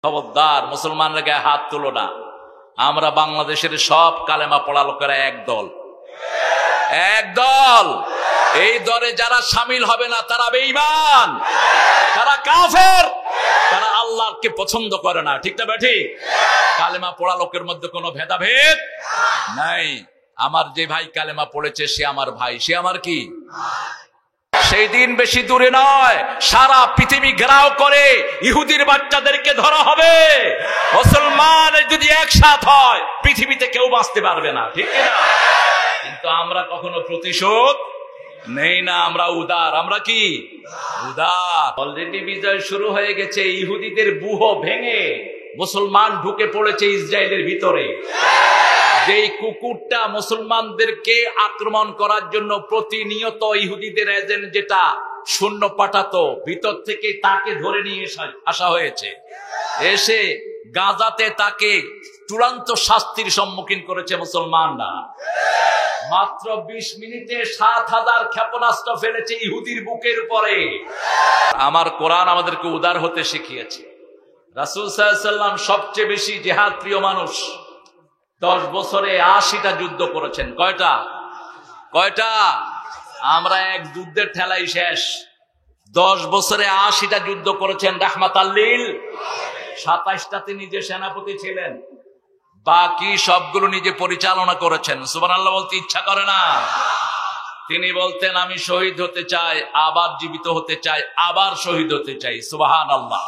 খবরদার মুসলমানরা গায়ে হাত তুলো না। আমরা বাংলাদেশের সব কালেমা পড়া লোকেরা একদল। এই দলে যারা শামিল হবে না তারা বেঈমান, তারা কাফের, তারা আল্লাহকে পছন্দ করে না। ঠিক না বেঠিক? কালেমা পড়া লোকের মধ্যে কোনো ভেদাভেদ নাই। আমার যে ভাই কালেমা পড়েছে সে আমার ভাই, সে আমার কি? সেই দিন বেশি দূরে নয়, সারা পৃথিবী ঘেরাও করে ইহুদির বাচ্চাদেরকে ধরা হবে। মুসলমান যদি একসাথ হয় পৃথিবীতে কেউ বাঁচতে পারবে না। ঠিক না? কিন্তু আমরা কখনো প্রতিশোধ নেই না, আমরা উদার। আমরা কি উদার? অলরেডি বিজয় শুরু হয়ে গেছে। ইহুদিদের ব্যূহ ভেঙে মুসলমান ঢুকে পড়েছে ইসরায়েলের ভিতরে। যেই কুকুরটা মুসলমানদেরকে আক্রমণ করার জন্য প্রতিনিয়ত ইহুদিদের এজেন্ট যেটা শূন্য পাঠাতো, ভিতর থেকে তাকে ধরে নিয়ে আসা হয়েছে। এসে গাজাতে তাকে চূড়ান্ত শাস্তির সম্মুখীন করেছে মুসলমানরা। মাত্র 20 মিনিটে 7000 ক্ষেপণাস্ত্র ফেলেছে ইহুদির বুকের উপরে। আমার কোরআন আমাদেরকে উদার হতে শিখিয়েছে। রাসূল সাল্লাল্লাহু আলাইহি ওয়াসাল্লাম সবচেয়ে বেশি জিহাদ প্রিয় মানুষ। 10 বছরে 80টা যুদ্ধ করেছেন। কয়টা? আমরা এক যুদ্ধের ঠেলাই শেষ। 10 বছরে 80টা যুদ্ধ করেছেন রাহমাতাল লিল। 27টাতে নিজে সেনাপতি ছিলেন, বাকি সবগুলো নিজে পরিচালনা করেছেন। সুবহানাল্লাহ বলতে ইচ্ছা করে না? তিনি বলতেন আমি শহীদ হতে চাই, আবার জীবিত হতে চাই, আবার শহীদ হতে চাই। সুবহানাল্লাহ।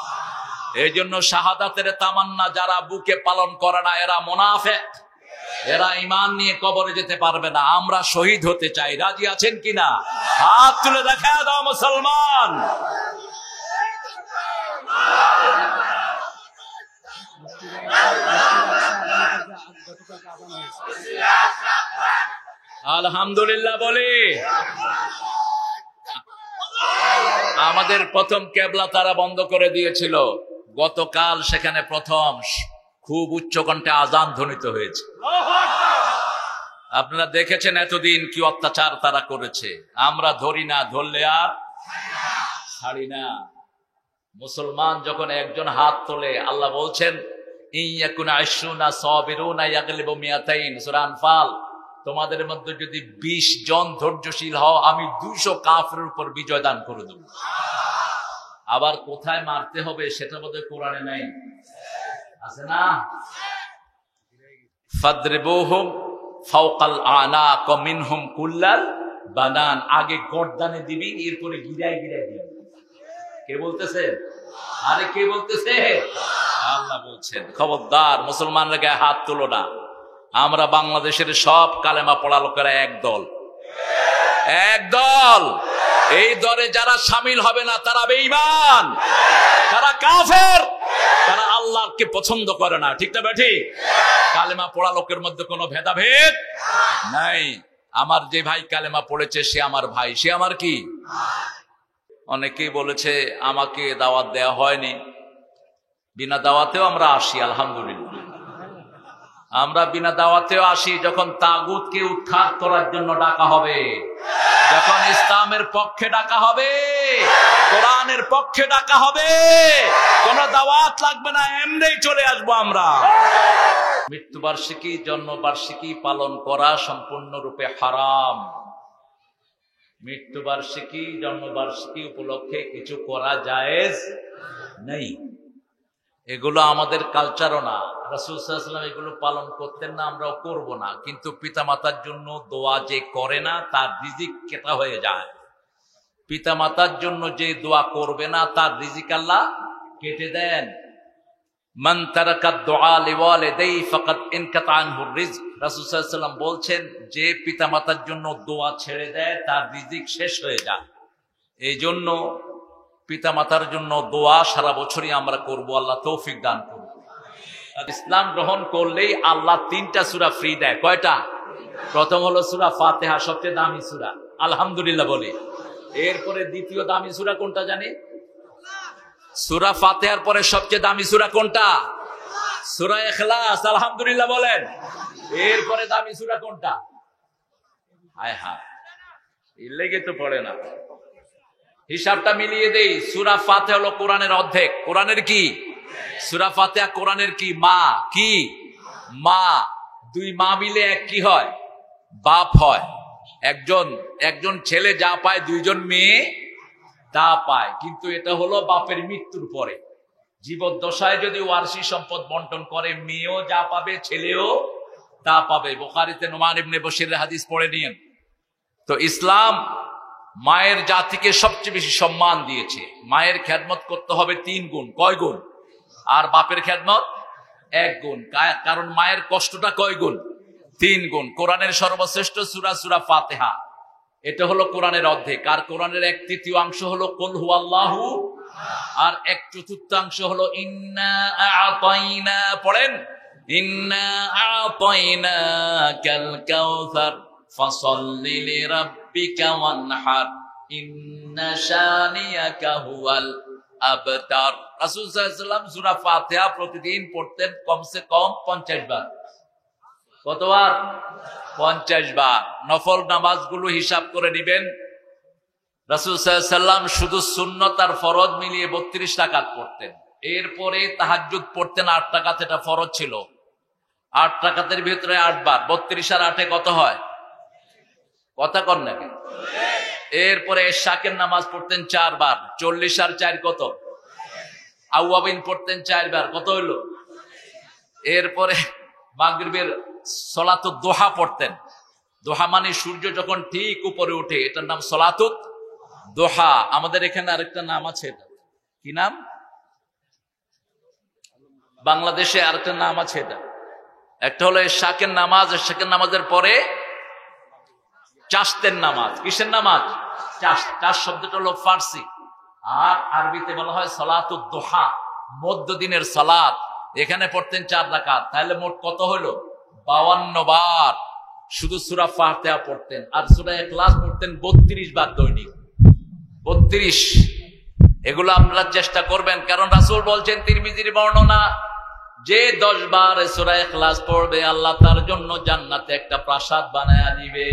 এই জন্য শাহাদাতের তামান্না যারা বুকে পালন করে না এরা মুনাফিক, এরা ঈমান নিয়ে কবরে যেতে পারবে না। আমরা শহীদ হতে চাই, রাজি আছেন কিনা? হাত তুলে দেখা দাও মুসলমান। আলহামদুলিল্লাহ বলি। আমাদের প্রথম কেবলা তারা বন্ধ করে দিয়েছিল, গতকাল সেখানে প্রথম খুব উচ্চকণ্ঠে আজান ধ্বনিত হয়েছে। আপনারা দেখেছেন এতদিন কি অত্যাচার তারা করেছে। আমরা ধরি না, ধরলে আর ছাড়ি না। মুসলমান যখন একজন হাত তোলে, আল্লাহ বলছেন ইয়াকুনা 20 সাবিরুনা ইয়াগলিবু মিয়াতাইন, সূরা আনফাল। তোমাদের মধ্যে যদি 20 জন ধৈর্যশীল হও আমি 200 কাফেরের উপর বিজয় দান করে দেব। আবার কোথায় মারতে হবে সেটা বোধহয় কোরআনে নাই, আছে না? ফাদরিবুহুম ফাওকাল আনাক মিনহুম কুল্লাল বানান। আগে গর্দানে দিবি, এরপরে গিরায় গিরায় দিবি। কে বলতেছে? আরে কে বলতেছে? আল্লাহ বলছেন খবরদার মুসলমানরা গায়ে হাত তুলো না। আমরা বাংলাদেশের সব কালেমা পড়া লোকেরা একদল। এই দলে যারা শামিল হবে না তারা বেঈমান, তারা কাফের, তারা আল্লাহকে পছন্দ করে না। ঠিক না বেঠিক? কালেমা পড়া লোকের মধ্যে কোনো ভেদাভেদ নাই। আমার যে ভাই কালেমা পড়েছে সে আমার ভাই, সে আমার কি? অনেকেই বলেছে আমাকে দাওয়াত দেওয়া হয়নি। বিনা দাওয়াতেও আমরা আসি, আলহামদুলিল্লাহ। আমরা বিনা দাওয়াতেও আসি। যখন তাগুতকে উৎখাত করার জন্য ডাকা হবে, যখন ইসলামের পক্ষে ডাকা হবে, কোরআনের পক্ষে ডাকা হবে, কোন দাওয়াত লাগবে না, এমনিই চলে আসবো আমরা। মৃত্যুবার্ষিকী, জন্মবার্ষিকী পালন করা সম্পূর্ণরূপে হারাম। মৃত্যুবার্ষিকী, জন্মবার্ষিকী উপলক্ষে কিছু করা জায়েজ নেই। এগুলো আমাদের কালচারও না। রাসূল সাল্লাল্লাহু আলাইহি ওয়াসাল্লাম এগুলো পালন করতেন না, আমরাও করব না। কিন্তু পিতামাতার জন্য দোয়া যে করে না তার রিজিক কেটে হয়ে যায়। পিতামাতার জন্য যে দোয়া করবে না তার রিজিক আল্লাহ কেটে দেন। মান তারাকা দুআ লিওয়ালিদাইহি ফাকাদ ইনকাতা আনহুর রিজক। রাসূল সাল্লাল্লাহু আলাইহি ওয়াসাল্লাম বলছেন যে পিতামাতার জন্য দোয়া ছেড়ে দেয় তার রিজিক শেষ হয়ে যায়। এই জন্য পিতামাতার জন্য দোয়া সারা বছরই আমরা করব। আল্লাহ তৌফিক দান করুন। ইসলাম গ্রহণ করলেই আল্লাহ 3টা সূরা ফ্রি দেয়। কয়টা? প্রথম হলো সূরা ফাতিহা, সবচেয়ে দামি সূরা, আলহামদুলিল্লাহ বলি। এরপরে দ্বিতীয় দামি সূরা কোনটা জানি? সূরা ফাতিহার পরে সবচেয়ে দামি সূরা কোনটা? সূরা ইখলাস, আলহামদুলিল্লাহ বলেন। এরপরে দামি সূরা কোনটা? হায় হায়, এর লেগে তো পড়ে না। হিসাবটা মিলিয়ে দেই। সূরা ফাতিহা হলো কোরআনের অর্ধেক। কোরআনের কি? সূরা ফাতিহা কোরআনের কি মা, কি মা। দুই মা মিলে এক কি হয়? বাপ হয়। একজন ছেলে যা পায় দুইজন মেয়ে তা পায়, কিন্তু এটা হলো বাপের মৃত্যুর পরে। জীবদ্দশায় যদি ওয়ারসি সম্পদ বন্টন করে, মেয়েও যা পাবে ছেলেও তা পাবে। বুখারীতে নুমান ইবনে বশিরের হাদিস পড়ে নিয়েন। তো ইসলাম মায়ের জাতিকে সবচেয়ে বেশি সম্মান দিয়েছে। মায়ের খেদমত করতে হবে 3 গুণ। কয় গুণ? আর বাপের খেদমত 1 গুণ। কারণ মায়ের কষ্টটা কয় গুণ? 3 গুণ। কোরআনের সর্বশ্রেষ্ঠ সূরা সূরা ফাতিহা। এটা হলো কোরআনের অর্ধেক। আর কোরআনের 1/3 হলো কুল হুয়াল্লাহু, আর 1/4 হলো ইন্না আ'তাইনা। পড়েন, ইন্না আ'তাইনাকাল কাউসার ফাসাল্লি লিরাব্বিকা ওয়ানহার ইন্না শানিয়াকা হুয়াল আবতার। রাসূল সাল্লাল্লাহু আলাইহি ওয়াসাল্লাম সূরা ফাতিহা প্রতিদিন পড়তেন কমসে কম 50 বার। কতবার? 50 বার। নফল নামাজগুলো হিসাব করে নেবেন। রাসূল সাল্লাল্লাহু আলাইহি ওয়াসাল্লাম শুধু সুন্নত আর ফরজ মিলিয়ে 32 রাকাত পড়তেন। এরপরে তাহাজ্জুদ পড়তেন 8 রাকাত, এটা ফরজ ছিল। 8 রাকাতের ভিতরে 8 বার, 32 আর 8 কত হয়? কথা কর নাকি? এরপরে ইশাকের নামাজ পড়তেন 4 বার, 40 আর 4 কত? আওয়াবিন পড়তেন 4 বার, কত হইল? এরপরে মাগরিবের সলাতুদ দোহা পড়তেন। দোহা মানে সূর্য যখন ঠিক উপরে ওঠে, এটার নাম সলাতুদ দোহা। আমাদের এখানে আরেকটা নাম আছে, এটা কি নাম? বাংলাদেশে আরেকটা নাম আছে, এটা একটা হলো ইশাকের নামাজ। ইশাকের নামাজের পরে চাশতের নামাজ। কিসের নামাজ? চাশ শব্দটা হলো ফার্সি, আর আরবিতে বলা হয় সলাতুদ দোহা, মধ্যদিনের সালাত। এখানে পড়তেন 4 রাকাত। তাহলে মোট কত হলো? 52 বার শুধু সূরা ফাতিহা পড়তেন। আর সূরা ইখলাস পড়তেন 32 বার দৈনিক। 32। এগুলো আপনারা চেষ্টা করবেন, কারণ রাসূল বলছেন, তিরমিজির বর্ণনা, যে 10 বার সূরা ইখলাস পড়বে আল্লাহ তার জন্য জান্নাতে একটা প্রাসাদ বানায়া দিবে।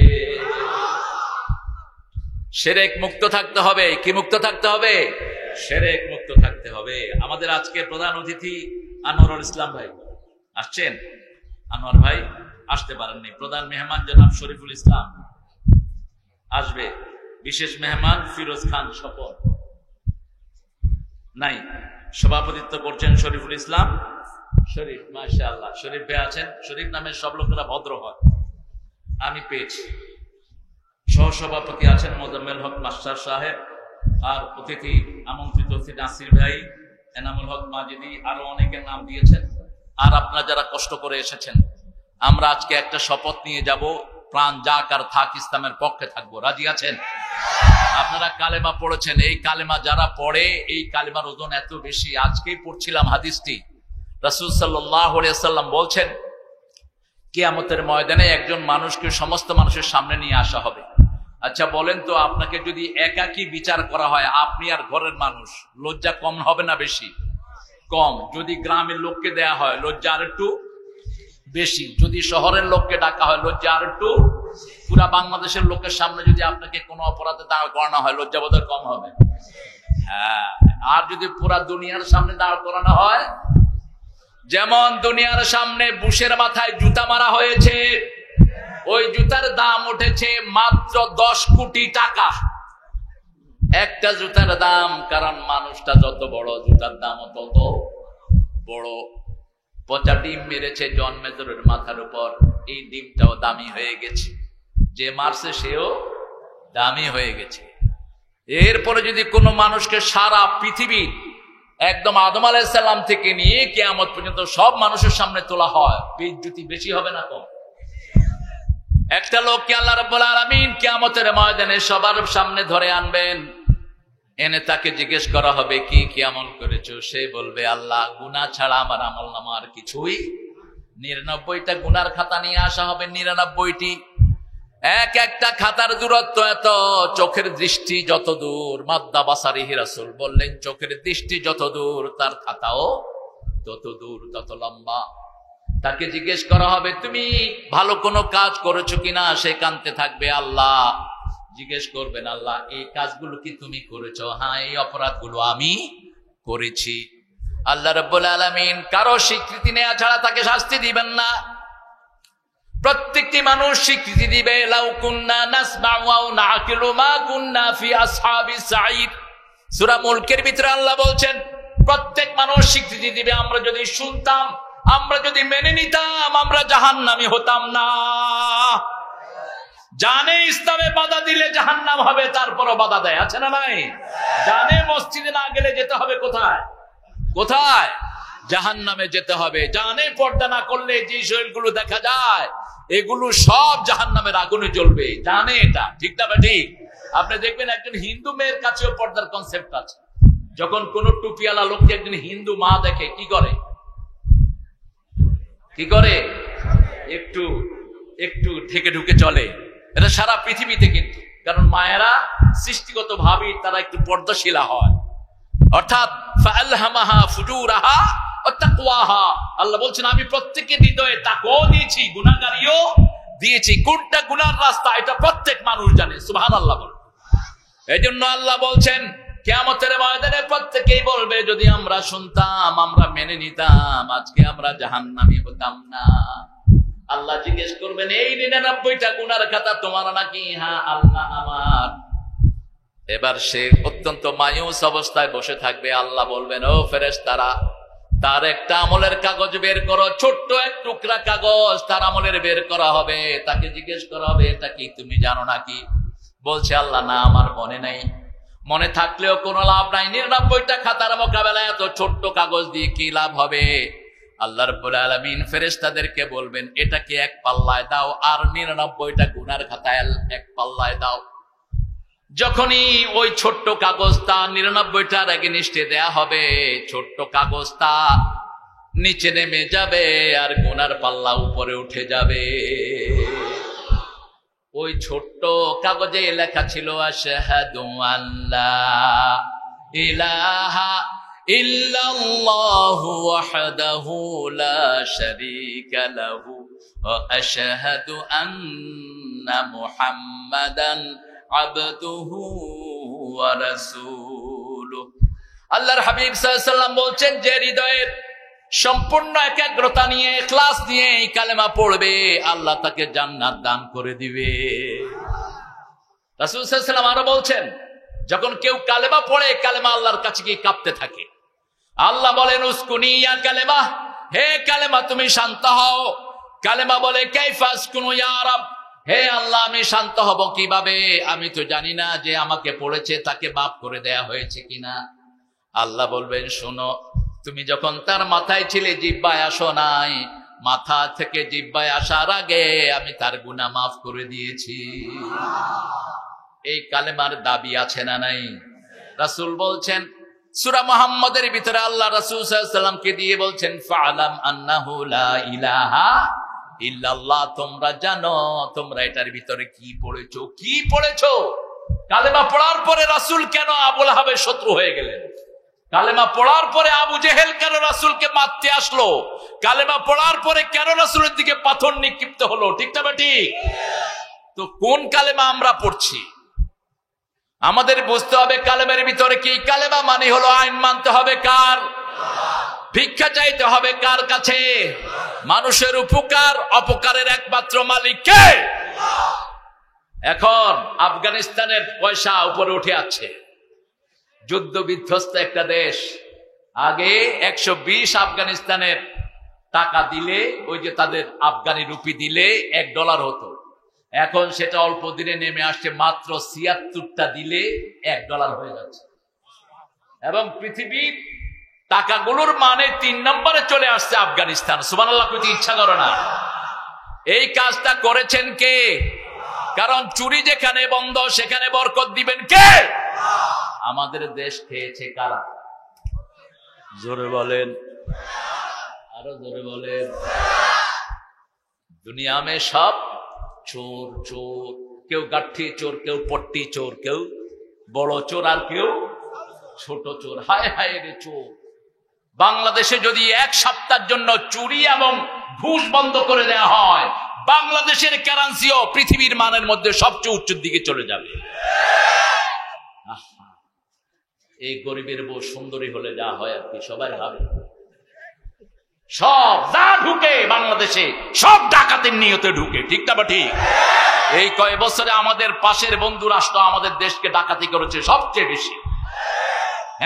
শিরক মুক্ত থাকতে হবে। কি মুক্ত থাকতে হবে? শিরক মুক্ত থাকতে হবে। আমাদের আজকে প্রধান অতিথি আনোয়ারুল ইসলাম ভাই আসছেন। আনোয়ার ভাই আসতে পারেননি। প্রধান মেহমান জনাব শরীফুল ইসলাম আসবে। বিশেষ মেহমান ফিরোজ খান স্বপন নাই, সভাপতিত্ব করছেন শরীফুল ইসলাম শরীফ। মাশাআল্লাহ, শরীফ ভাই আছেন। শরীফ নামের সব লোকেরা ভদ্র হয়, আমি পেয়েছি। সহসভাপতি আছেন মোজাম্মেল হক মাস্টার সাহেব, আর অতিথি আমন্ত্রিত অতিথি নাসির ভাই, এনামুল হক মাজিদি, আরো অনেকের নাম দিয়েছেন। আর আপনারা যারা কষ্ট করে এসেছেন, আমরা আজকে একটা শপথ নিয়ে যাব, প্রাণ যাক আর থাক ইসলামের পক্ষে থাকবো। রাজি আছেন? আপনারা কালেমা পড়েছেন, এই কালেমা যারা পড়ে, এই কালেমার ওজন এত বেশি। আজকেই পড়ছিলাম হাদিসটি। রাসূল সাল্লাল্লাহু আলাইহি ওয়াসাল্লাম বলছেন, কিয়ামতের ময়দানে একজন মানুষকে সমস্ত মানুষের সামনে নিয়ে আসা হবে। আচ্ছা বলেন তো, আপনাকে যদি একাকী বিচার করা হয়, আপনি আর ঘরের মানুষ, লজ্জা কম হবে না বেশি? কম। যদি গ্রামের লোককে দেয়া হয়, লজ্জা আর একটু বেশি। যদি শহরের লোককে ডাকা হয়, লজ্জা আর একটু। পুরা বাংলাদেশের লোকের সামনে যদি আপনাকে কোনো অপরাধে দাঁড় করানো হয়, লজ্জা বোধ কম হবে। হ্যাঁ, আর যদি পুরা দুনিয়ার সামনে দাঁড় করানো হয়, যেমন দুনিয়ার সামনে বুশের মাথায় জুতা মারা হয়েছে, ওই জুতার দাম উঠেছে মাত্র 10 কোটি টাকা। একটা জুতার দাম, কারণ মানুষটা যত বড়, জুতার দামও তত বড়। পচা ডিম মেরেছে জন্মেজরের মাথার উপর, এই ডিমটাও দামি হয়ে গেছে। যে মারছে সেও দামি হয়ে গেছে। এরপরে যদি কোনো মানুষকে সারা পৃথিবীর একদম আদম আলাইহিস সালাম থেকে নিয়ে কিয়ামত পর্যন্ত সব মানুষের সামনে তোলা হয়, বেইজ্জতি বেশি হবে না কম? একটা লোককে আল্লাহ রাব্বুল আলামিন কিয়ামতের ময়দানে সবার সামনে ধরে আনবেন, এনে তাকে জিজ্ঞেস করা হবে, কি কি আমল করেছো? সে বলবে, আল্লাহ, গুনাহ ছাড়া আমার আমল নামা আর কিছুই। 99টা গুনার খাতা নিয়ে আসা হবে, 99টি। এক একটা খাতার দূরত্ব এত, চোখের দৃষ্টি যত দূর, মাদ্দা বাসারিহি, রাসূল বললেন, চোখের দৃষ্টি যত দূর তার খাতাও তত দূর, তত লম্বা। তাকে জিজ্ঞেস করা হবে, তুমি ভালো কোনো কাজ করেছো কিনা? সে কাঁদতে থাকবে। আল্লাহ জিজ্ঞেস করবেন, আল্লাহ, এই কাজগুলো কি তুমি করেছো? হ্যাঁ, এই অপরাধগুলো আমি করেছি। আল্লাহ রাব্বুল আলামিন কারো স্বীকৃতি নেওয়া ছাড়া তাকে শাস্তি দিবেন না। প্রত্যেকটি মানুষ স্বীকৃতি দিবে, লাউ কুন্না নাসমাউ ওয়া নাআকিলু মা কুন্না ফি আসহাবিস সাঈদ। সূরা মুলকের ভিতরে আল্লাহ বলছেন প্রত্যেক মানুষ স্বীকৃতি দিবে, আমরা যদি শুনতাম, আমরা যদি মেনে নিতাম, আমরা জাহান্নামী হতাম না। জানে ইসলামে বাধা দিলে জাহান্নাম হবে, তারপরও বাধা দেয়, আছে না নাই? জানে মসজিদে না গেলে যেতে হবে কোথায়? কোথায়? জাহান্নামে যেতে হবে। জানে পর্দা না করলে যে শরীরগুলো দেখা যায় এগুলো সব জাহান্নামের আগুনে জ্বলবে, জানে এটা, ঠিক না ঠিক? আপনি দেখবেন একজন হিন্দু মেয়ের কাছেও পর্দার কনসেপ্ট আছে। যখন কোন টুপিওয়ালা লোককে একজন হিন্দু মা দেখে কি করে? কি করে? একটু একটু ঢেকে ঢুকে চলে। এটা সারা পৃথিবীতে কিন্তু, কারণ মায়েরা সৃষ্টিগত ভাবে তারা একটু পর্দাশীলা হয়, অর্থাৎ ফাআলহামাহা ফুজুরাহা ওয়া তাকওয়াহা। আল্লাহ বলছেন আমি প্রত্যেকের হৃদয়ে তাকওয়া দিয়েছি, গুনাহগারিও দিয়েছি। কোনটা গুনার রাস্তা এটা প্রত্যেক মানুষ জানে, সুবহানাল্লাহ বলেন। এজন্য আল্লাহ বলছেন কিয়ামতের ময়দানে প্রত্যেকেই বলবে যদি আমরা শুনতাম, আমরা মেনে নিতাম, আজকে আমরা জাহান্নামী হতাম না। আল্লাহ জিজ্ঞেস করবেন এই 99টা গুনার খাতা তোমার নাকি? হ্যাঁ আল্লাহ আমার। এবার সে অত্যন্ত মায়ুস অবস্থায় বসে থাকবে। আল্লাহ বলবেন ও ফেরেশতারা, তার একটা আমলের কাগজ বের করো, ছোট্ট এক টুকরা কাগজ তার আমলের বের করা হবে। তাকে জিজ্ঞেস করা হবে এটা কি তুমি জানো নাকি? বলছে আল্লাহ না আমার মনে নাই। মনে থাকলেও কোনো লাভ নাই, 99টা খাতার মোকাবেলায় এত ছোট্ট কাগজ দিয়ে কি লাভ হবে? আল্লাহ রাব্বুল আলামিন ফেরেশতাদেরকে বলবেন এটাকে এক পাল্লায় দাও আর 99টা গুনার খাতায় এক পাল্লায় দাও। যখনই ওই ছোট্ট কাগজটা 99টার এগেইনস্টে দেয়া হবে, ছোট্ট কাগজটা নিচে নেমে যাবে আর গুনার পাল্লা উপরে উঠে যাবে। ওই ছোট্ট কাগজে লেখা ছিল আশহাদু আল্লা ইলাহা ইল্লাল্লাহু ওয়াহদাহু লা শারীকা লাহু ওয়া আশহাদু আন্না মুহাম্মাদান আবদুহু ওয়া রাসূলুহু। আল্লাহর হাবিব সাল্লাল্লাহু আলাইহি ওয়াসাল্লাম বলছেন যে হৃদয়ের সম্পূর্ণ একাগ্রতা নিয়ে ইখলাস নিয়ে এই কালেমা পড়বে আল্লাহ তাকে জান্নাত দান করে দিবে। রাসূল সাল্লাল্লাহু আলাইহি ওয়াসাল্লাম আরো বলছেন যখন কেউ কালেমা পড়ে কালেমা আল্লাহর কাছে গিয়ে কাঁপতে থাকে। আল্লাহ বলেন উসকুনি ইয়া কালেমা, হে কালেমা তুমি শান্ত হও। কালেমা বলে কাইফা আসকুনু ইয়া রাব, হে আল্লাহ আমি শান্ত হব কিভাবে? আমি তো জানি না যে আমাকে পড়েছে তাকে মাফ করে দেয়া হয়েছে কিনা। আল্লাহ বলবেন শোনো, তুমি যখন তার মাথায় ছিলে জিহ্বায় আসো নাই, মাথা থেকে জিহ্বায় আসার আগে আমি তার গুনাহ মাফ করে দিয়েছি। এই কালেমার দাবি আছে না নাই? রাসূল বলছেন সূরা মুহাম্মদের ভিতরে আল্লাহ রাসূল সাল্লাল্লাহু আলাইহি ওয়াসাল্লামকে দিয়ে বলছেন ফাআলাম আন্নাহু লা ইলাহা ইল্লাল্লাহ, তোমরা জানো তোমরা এটার ভিতরে কি পড়েছো, কি পড়েছো? কালেমা পড়ার পরে রাসূল কেন আবু লাহাবের শত্রু হয়ে গেলেন? কালেমা পড়ার পরে আবু জেহেল কেন রাসূলকে মারতে আসলো? কালেমা পড়ার পরে কেন রাসূলের দিকে পাথর নিক্ষিপ্ত হলো? ঠিক না ঠিক? তো কোন কালেমা আমরা পড়ছি? আমাদের বুঝতে হবে কালেমার ভিতরে কি। কালেমা মানে হলো আইন মানতে হবে কার? ভিক্ষা চাইতে হবে কার কাছে? মানুষের উপকার অপকারের একমাত্র মালিক কে? এখন আফগানিস্তানের পয়সা উপরে উঠে আছে, যুদ্ধ বিধ্বস্ত একটা দেশ। আগে 120 আফগানিস্তানের টাকা দিলে, ওই যে তাদের আফগানি রুপি দিলে $1 হতো। এখন সেটা অল্প দিনে নেমে আসছে মাত্র 76টা দিলে $1 হয়ে যাচ্ছে। এবং পৃথিবীর টাকাগুলোর মানে 3 নম্বরে চলে আসছে আফগানিস্তান। সুবহানাল্লাহ, কইতে ইচ্ছা করে না। এই কাজটা করেছেন কে? কারণ চুরি যেখানে বন্ধ সেখানে বরকত দিবেন কে? আমাদের দেশ খেয়েছে কারা? জোরে বলেন, আরো জোরে বলেন। দুনিয়া মে সব চোর চোর, কেউ গাঠি চোর, কেউ পট্টি চোর, কেউ বড় চোর, আর কেউ ছোট চোর। হায় হায় রে চোর। বাংলাদেশে যদি 1 সপ্তাহের জন্য চুরি এবং ঘুষ বন্ধ করে দেওয়া হয়, বাংলাদেশের কারেন্সিও পৃথিবীর মানের মধ্যে সবচেয়ে উচ্চের দিকে চলে যাবে। এই গরিবের বউ সুন্দরী হলে যা হয় আর কি, সবাই ভাবে। সব যা ঢুকে বাংলাদেশে সব ডাকাতের নিয়তে ঢুকে, ঠিক না বা ঠিক? এই কয় বছরে আমাদের পাশের বন্ধু রাষ্ট্র আমাদের দেশকে ডাকাতি করেছে সবচেয়ে বেশি।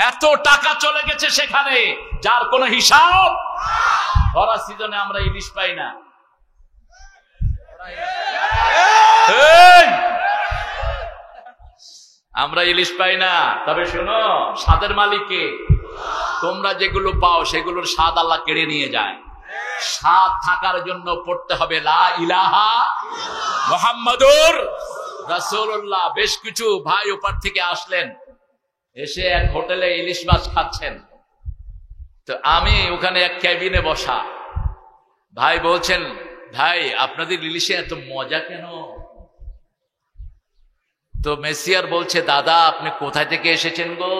এত টাকা চলে গেছে সেখানে যার কোনো হিসাব। খরা সিজনে আমরা ইলিশ পাই না, আমরা ইলিশ পাই না। তবে শোনো, স্বাদের মালিককে। তোমরা যেগুলো পাও সেগুলোর স্বাদ আল্লাহ কেড়ে নিয়ে যায়। স্বাদ থাকার জন্য পড়তে হবে লা ইলাহা মুহাম্মাদুর রাসূলুল্লাহ। বেশ কিছু ভাই ওপার থেকে আসলেন, এসে এক হোটেলে ইলিশ মাছ খাচ্ছেন। তো আমি ওখানে এক ক্যাবিনে বসা, ভাই বলছেন, ভাই আপনাদের ইলিশে এত মজা কেন? তো মেসিয়ার বলছে, দাদা আপনি কোথায় থেকে এসেছেন গো?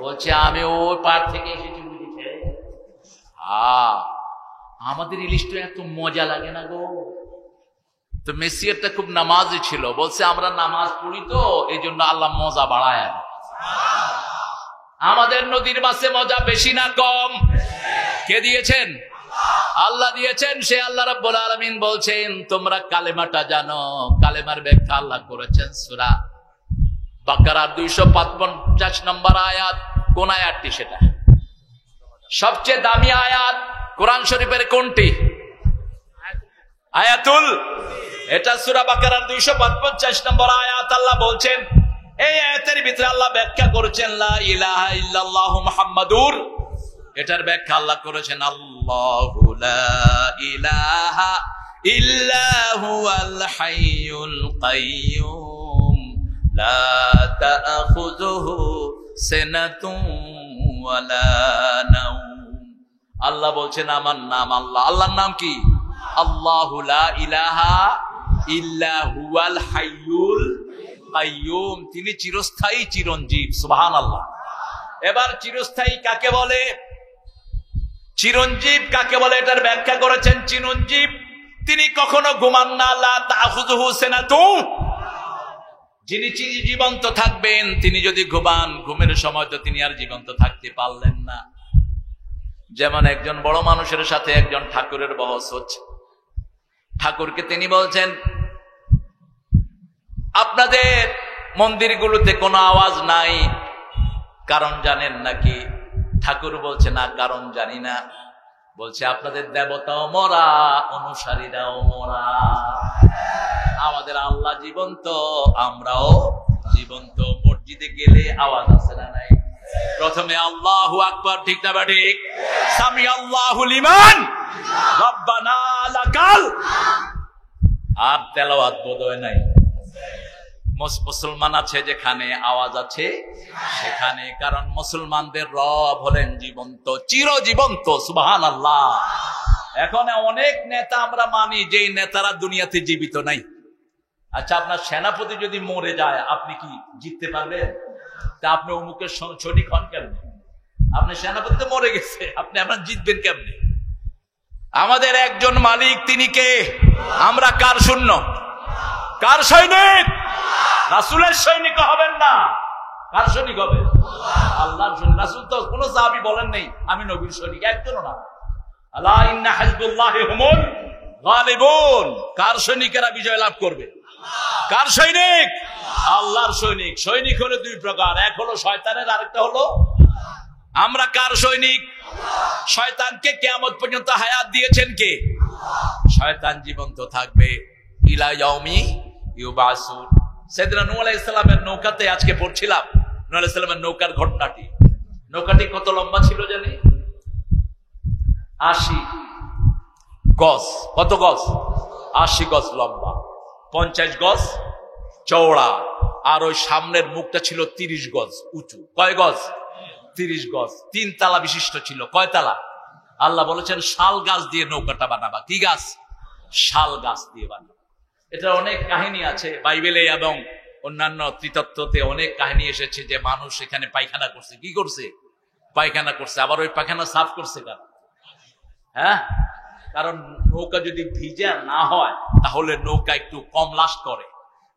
বলছে, আমি ওই পার থেকে এসেছি। বুঝেছে, আমাদের ইলিশ তো এত মজা লাগে না গো। তো মেসিয়ারটা খুব নামাজি ছিল, বলছে আমরা নামাজ পড়ি তো এই জন্য আল্লাহ মজা বাড়ায়। আমাদের নদীর মাছে মজা বেশি না কম? কে দিয়েছেন? আল্লাহ দিয়েছেন। সে আল্লাহ রাব্বুল আলামিন বলছেন, তোমরা কালেমাটা জানো। কালেমার ব্যাখ্যা আল্লাহ করেছেন সূরা বাকারার 255 নম্বর আয়াত। কোন আয়াতটি সেটা? সবচেয়ে দামি আয়াত কোরআন শরীফের কোনটি? আয়াতুল, এটা সূরা বাকারার 255 নম্বর আয়াত। আল্লাহ বলছেন, এই আয়াতের ভিতরে আল্লাহ ব্যাখ্যা করেছেন লা ইলাহা ইল্লাল্লাহু মুহাম্মাদুর। এটার ব্যাখ্যা আল্লাহ করেছেন আল্লাহু লা ইলাহা ইল্লা হুয়াল হাইয়ুল কাইয়্যুম লা তাখুযুহু সিনাতুন ওয়ালা নাওম। আল্লাহ বলছেন আমার নাম আল্লাহ। আল্লাহর নাম কি? আল্লাহু লা ইলাহা ইল্লা হুয়াল হাইয়ুল কাইয়্যুম। তিনি চিরস্থায়ী চিরঞ্জীব। সুবহানাল্লাহ। এবার চিরস্থায়ী কাকে বলে? চিরঞ্জীব কাকে বলে এটার ব্যাখ্যা করেছেন, চিরঞ্জীব তিনি কখনো ঘুমান না। লা তাখুযুহু সিনাতুন, যিনি জীবন্ত থাকবেন। তিনি যদি ঘুমান, ঘুমের সময় তো তিনি আর জীবন্ত থাকতে পারলেন না। যেমন একজন বড় মানুষের সাথে একজন ঠাকুরের বহস হচ্ছে। ঠাকুরকে তিনি বলছেন, আপনাদের মন্দিরগুলোতে কোনো আওয়াজ নাই, কারণ জানেন নাকি? ঠাকুর বলছে, না কারণ জানি না। বলছে, আপনাদের দেবতাও মরা, অনুসারীরাও মরা। আমাদের আল্লাহ জীবন্ত, আমরাও জীবন্ত। মসজিদে গেলে আওয়াজ আছে না নাই? প্রথমে আল্লাহু আকবার, ঠিক না ঠিক? সামি আল্লাহু লিমান রব্বানা লাকাল। আর তেলাওয়াত বোধহয় নাই। মুসলমান আছে যেখানে আওয়াজ আছে সেখানে, কারণ মুসলমানদের রব হলেন জীবন্ত, চিরজীবন্ত। সুবহানাল্লাহ। এখন অনেক নেতা আমরা মানি যে নেতারা দুনিয়াতে জীবিত নাই। আচ্ছা, আপনার সেনাপতি যদি মরে যায় আপনি কি জিততে পারবেন? তা আপনি অমুকের সৈনিক হন কেমনে? আপনি সেনাপতি তো মরে গেছে, আপনি আপনার জিতবেন কেমনে? আমাদের একজন মালিক, তিনি কে? আমরা কার শূন্য? কার সৈনিক? রাসূলের সৈনিক হবেন না। কার সৈনিক হবে? আল্লাহর সৈনিক। রাসূল তো কোন সাহাবী বলেন নাই আমি নবীর সৈনিক, একজনও না। আলা ইন্না হিজবুল্লাহি হুমুল গালিবুন। কার সৈনিকেরা বিজয় লাভ করবে? কার সৈনিক? আল্লাহর সৈনিক। সৈনিক হলো দুই প্রকার, এক হলো শয়তানের, আরেকটা হলো আমরা। কার সৈনিক? শয়তানকে কিয়ামত পর্যন্ত হায়াত দিয়েছেন কে? শয়তান জীবন্ত থাকবে ইলা ইয়াউমি ইউবাসুন। সাইয়েদনা নূহ আলাইহিস সালামের নৌকাতে আজকে পড়ছিলাম, নূহ আলাইহিস সালামের নৌকার ঘটনাটি। নৌকাটি কত লম্বা ছিল জানি? 80 গজ। কত গজ? 80 গজ লম্বা, 50 গজ চওড়া। আর ওই সামনের মুখটা ছিল 30 গজ উঁচু। কয় গজ? 30 গজ। 3 তালা বিশিষ্ট ছিল। কয় তালা? আল্লাহ বলেছেন শাল গাছ দিয়ে নৌকাটা বানাবা। কি গাছ? শাল গাছ দিয়ে বানাবা। এটা অনেক কাহিনী আছে বাইবেলে এবং অন্যান্য ত্রিতত্ত্বতে অনেক কাহিনী এসেছে যে মানুষ এখানে পায়খানা করছে। কি করছে? পায়খানা করছে। আবার ওই পায়খানা সাফ করছে কারণ, হ্যাঁ, কারণ নৌকা যদি ভিজা না হয় তাহলে নৌকা একটু কম লাস্ট করে।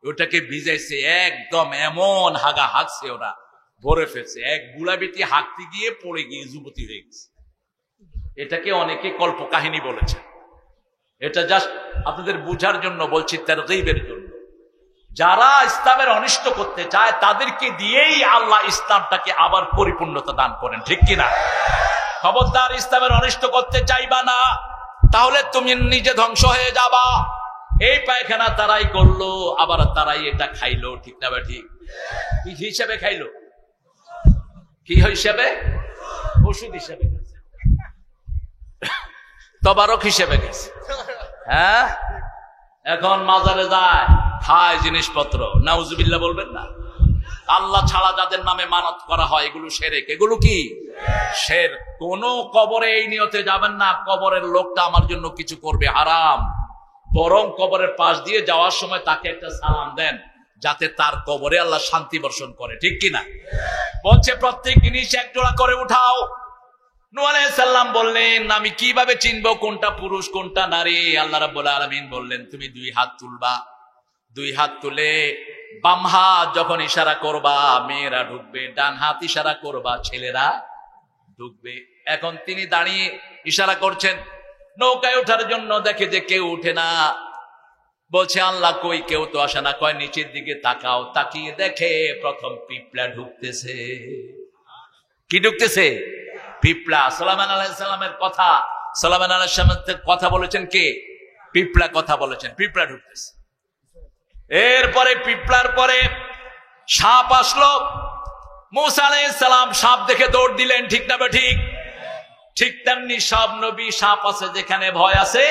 ওটাকে ভিজাইছে একদম, এমন হাগা হাগছে ওরা ভরে ফেলছে। এক বুড়া বেটি হাঁটতে গিয়ে পড়ে গিয়ে যুবতী হয়ে গেছে। এটাকে অনেকে কল্প কাহিনী বলেছে। এটা জাস্ট আপনাদের বুঝার জন্য বলছি, তারগীবের জন্য। যারা ইসলামের অনিষ্ট করতে চায় তাদেরকে দিয়েই আল্লাহ ইসলামটাকে আবার পরিপূর্ণতা দান করেন, ঠিক কিনা? খবরদার ইসলামের অনিষ্ট করতে চাইবা না, তাহলে তুমি নিজে ধ্বংস হয়ে যাবা। এই পায়খানা তারাই করলো, আবার তারাই এটা খাইলো, ঠিক না? ঠিক কি হিসেবে খাইলো? কি হিসেবে? ওষুধ হিসেবে গেছে, তবারক হিসেবে গেছে। হ্যাঁ, এখন মাজারে যায়, খায় জিনিসপত্র, নাউজুবিল্লাহ বলবেন না? আল্লাহ ছাড়া যাদের নামে মানত করা হয় এগুলো শিরক। এগুলো কি শিরক। কোন কবরে এই নিয়তে যাবেন না কবরের লোকটা আমার জন্য কিছু করবে, হারাম। বরং কবরের পাশ দিয়ে যাওয়ার সময় তাকে একটা সালাম দেন, যাতে তার কবরে আল্লাহ শান্তি বর্ষণ করে, ঠিক কিনা? বলছে প্রত্যেক জিনিস এক জোড়া করে উঠাও। নূহ আলাইহিস সালাম বললেন, আমি কিভাবে চিনবো কোনটা পুরুষ কোনটা নারী? আল্লাহ রাব্বুল আলামিন বললেন, তুমি 2 হাত তুলবা। 2 হাত তুলে বাম হাত যখন ইশারা করবা মেয়েরা ঢুকবে, ডান হাত ইশারা করবা ছেলেরা ঢুকবে। এখন তিনি দাঁড়িয়ে ইশারা করছেন নৌকায় ওঠার জন্য, দেখে যে কেউ উঠে না। বলছে আল্লাহ কই, কেউ তো আসে না। কয় নিচের দিকে তাকাও, তাকিয়ে দেখে প্রথম পিঁপড়া ঢুকতেছে। কি ঢুকতেছে? পিঁপড়া। সুলাইমান আলাইহিস সালামের কথা, সুলাইমান আলাইহিস সালামের কথা বলেছেন কে? পিঁপড়া কথা বলেছেন, পিঁপড়া ঢুকতেছে। এরপরে পিঁপড়ার পরে সাপ আসলো। মূসা আলাইহিস সালাম সাপ দেখে দৌড় দিলেন, ঠিক না? ঠিক। ঠিক তেমনি সব নবী সাপ আছে যেখানে ভয় আছে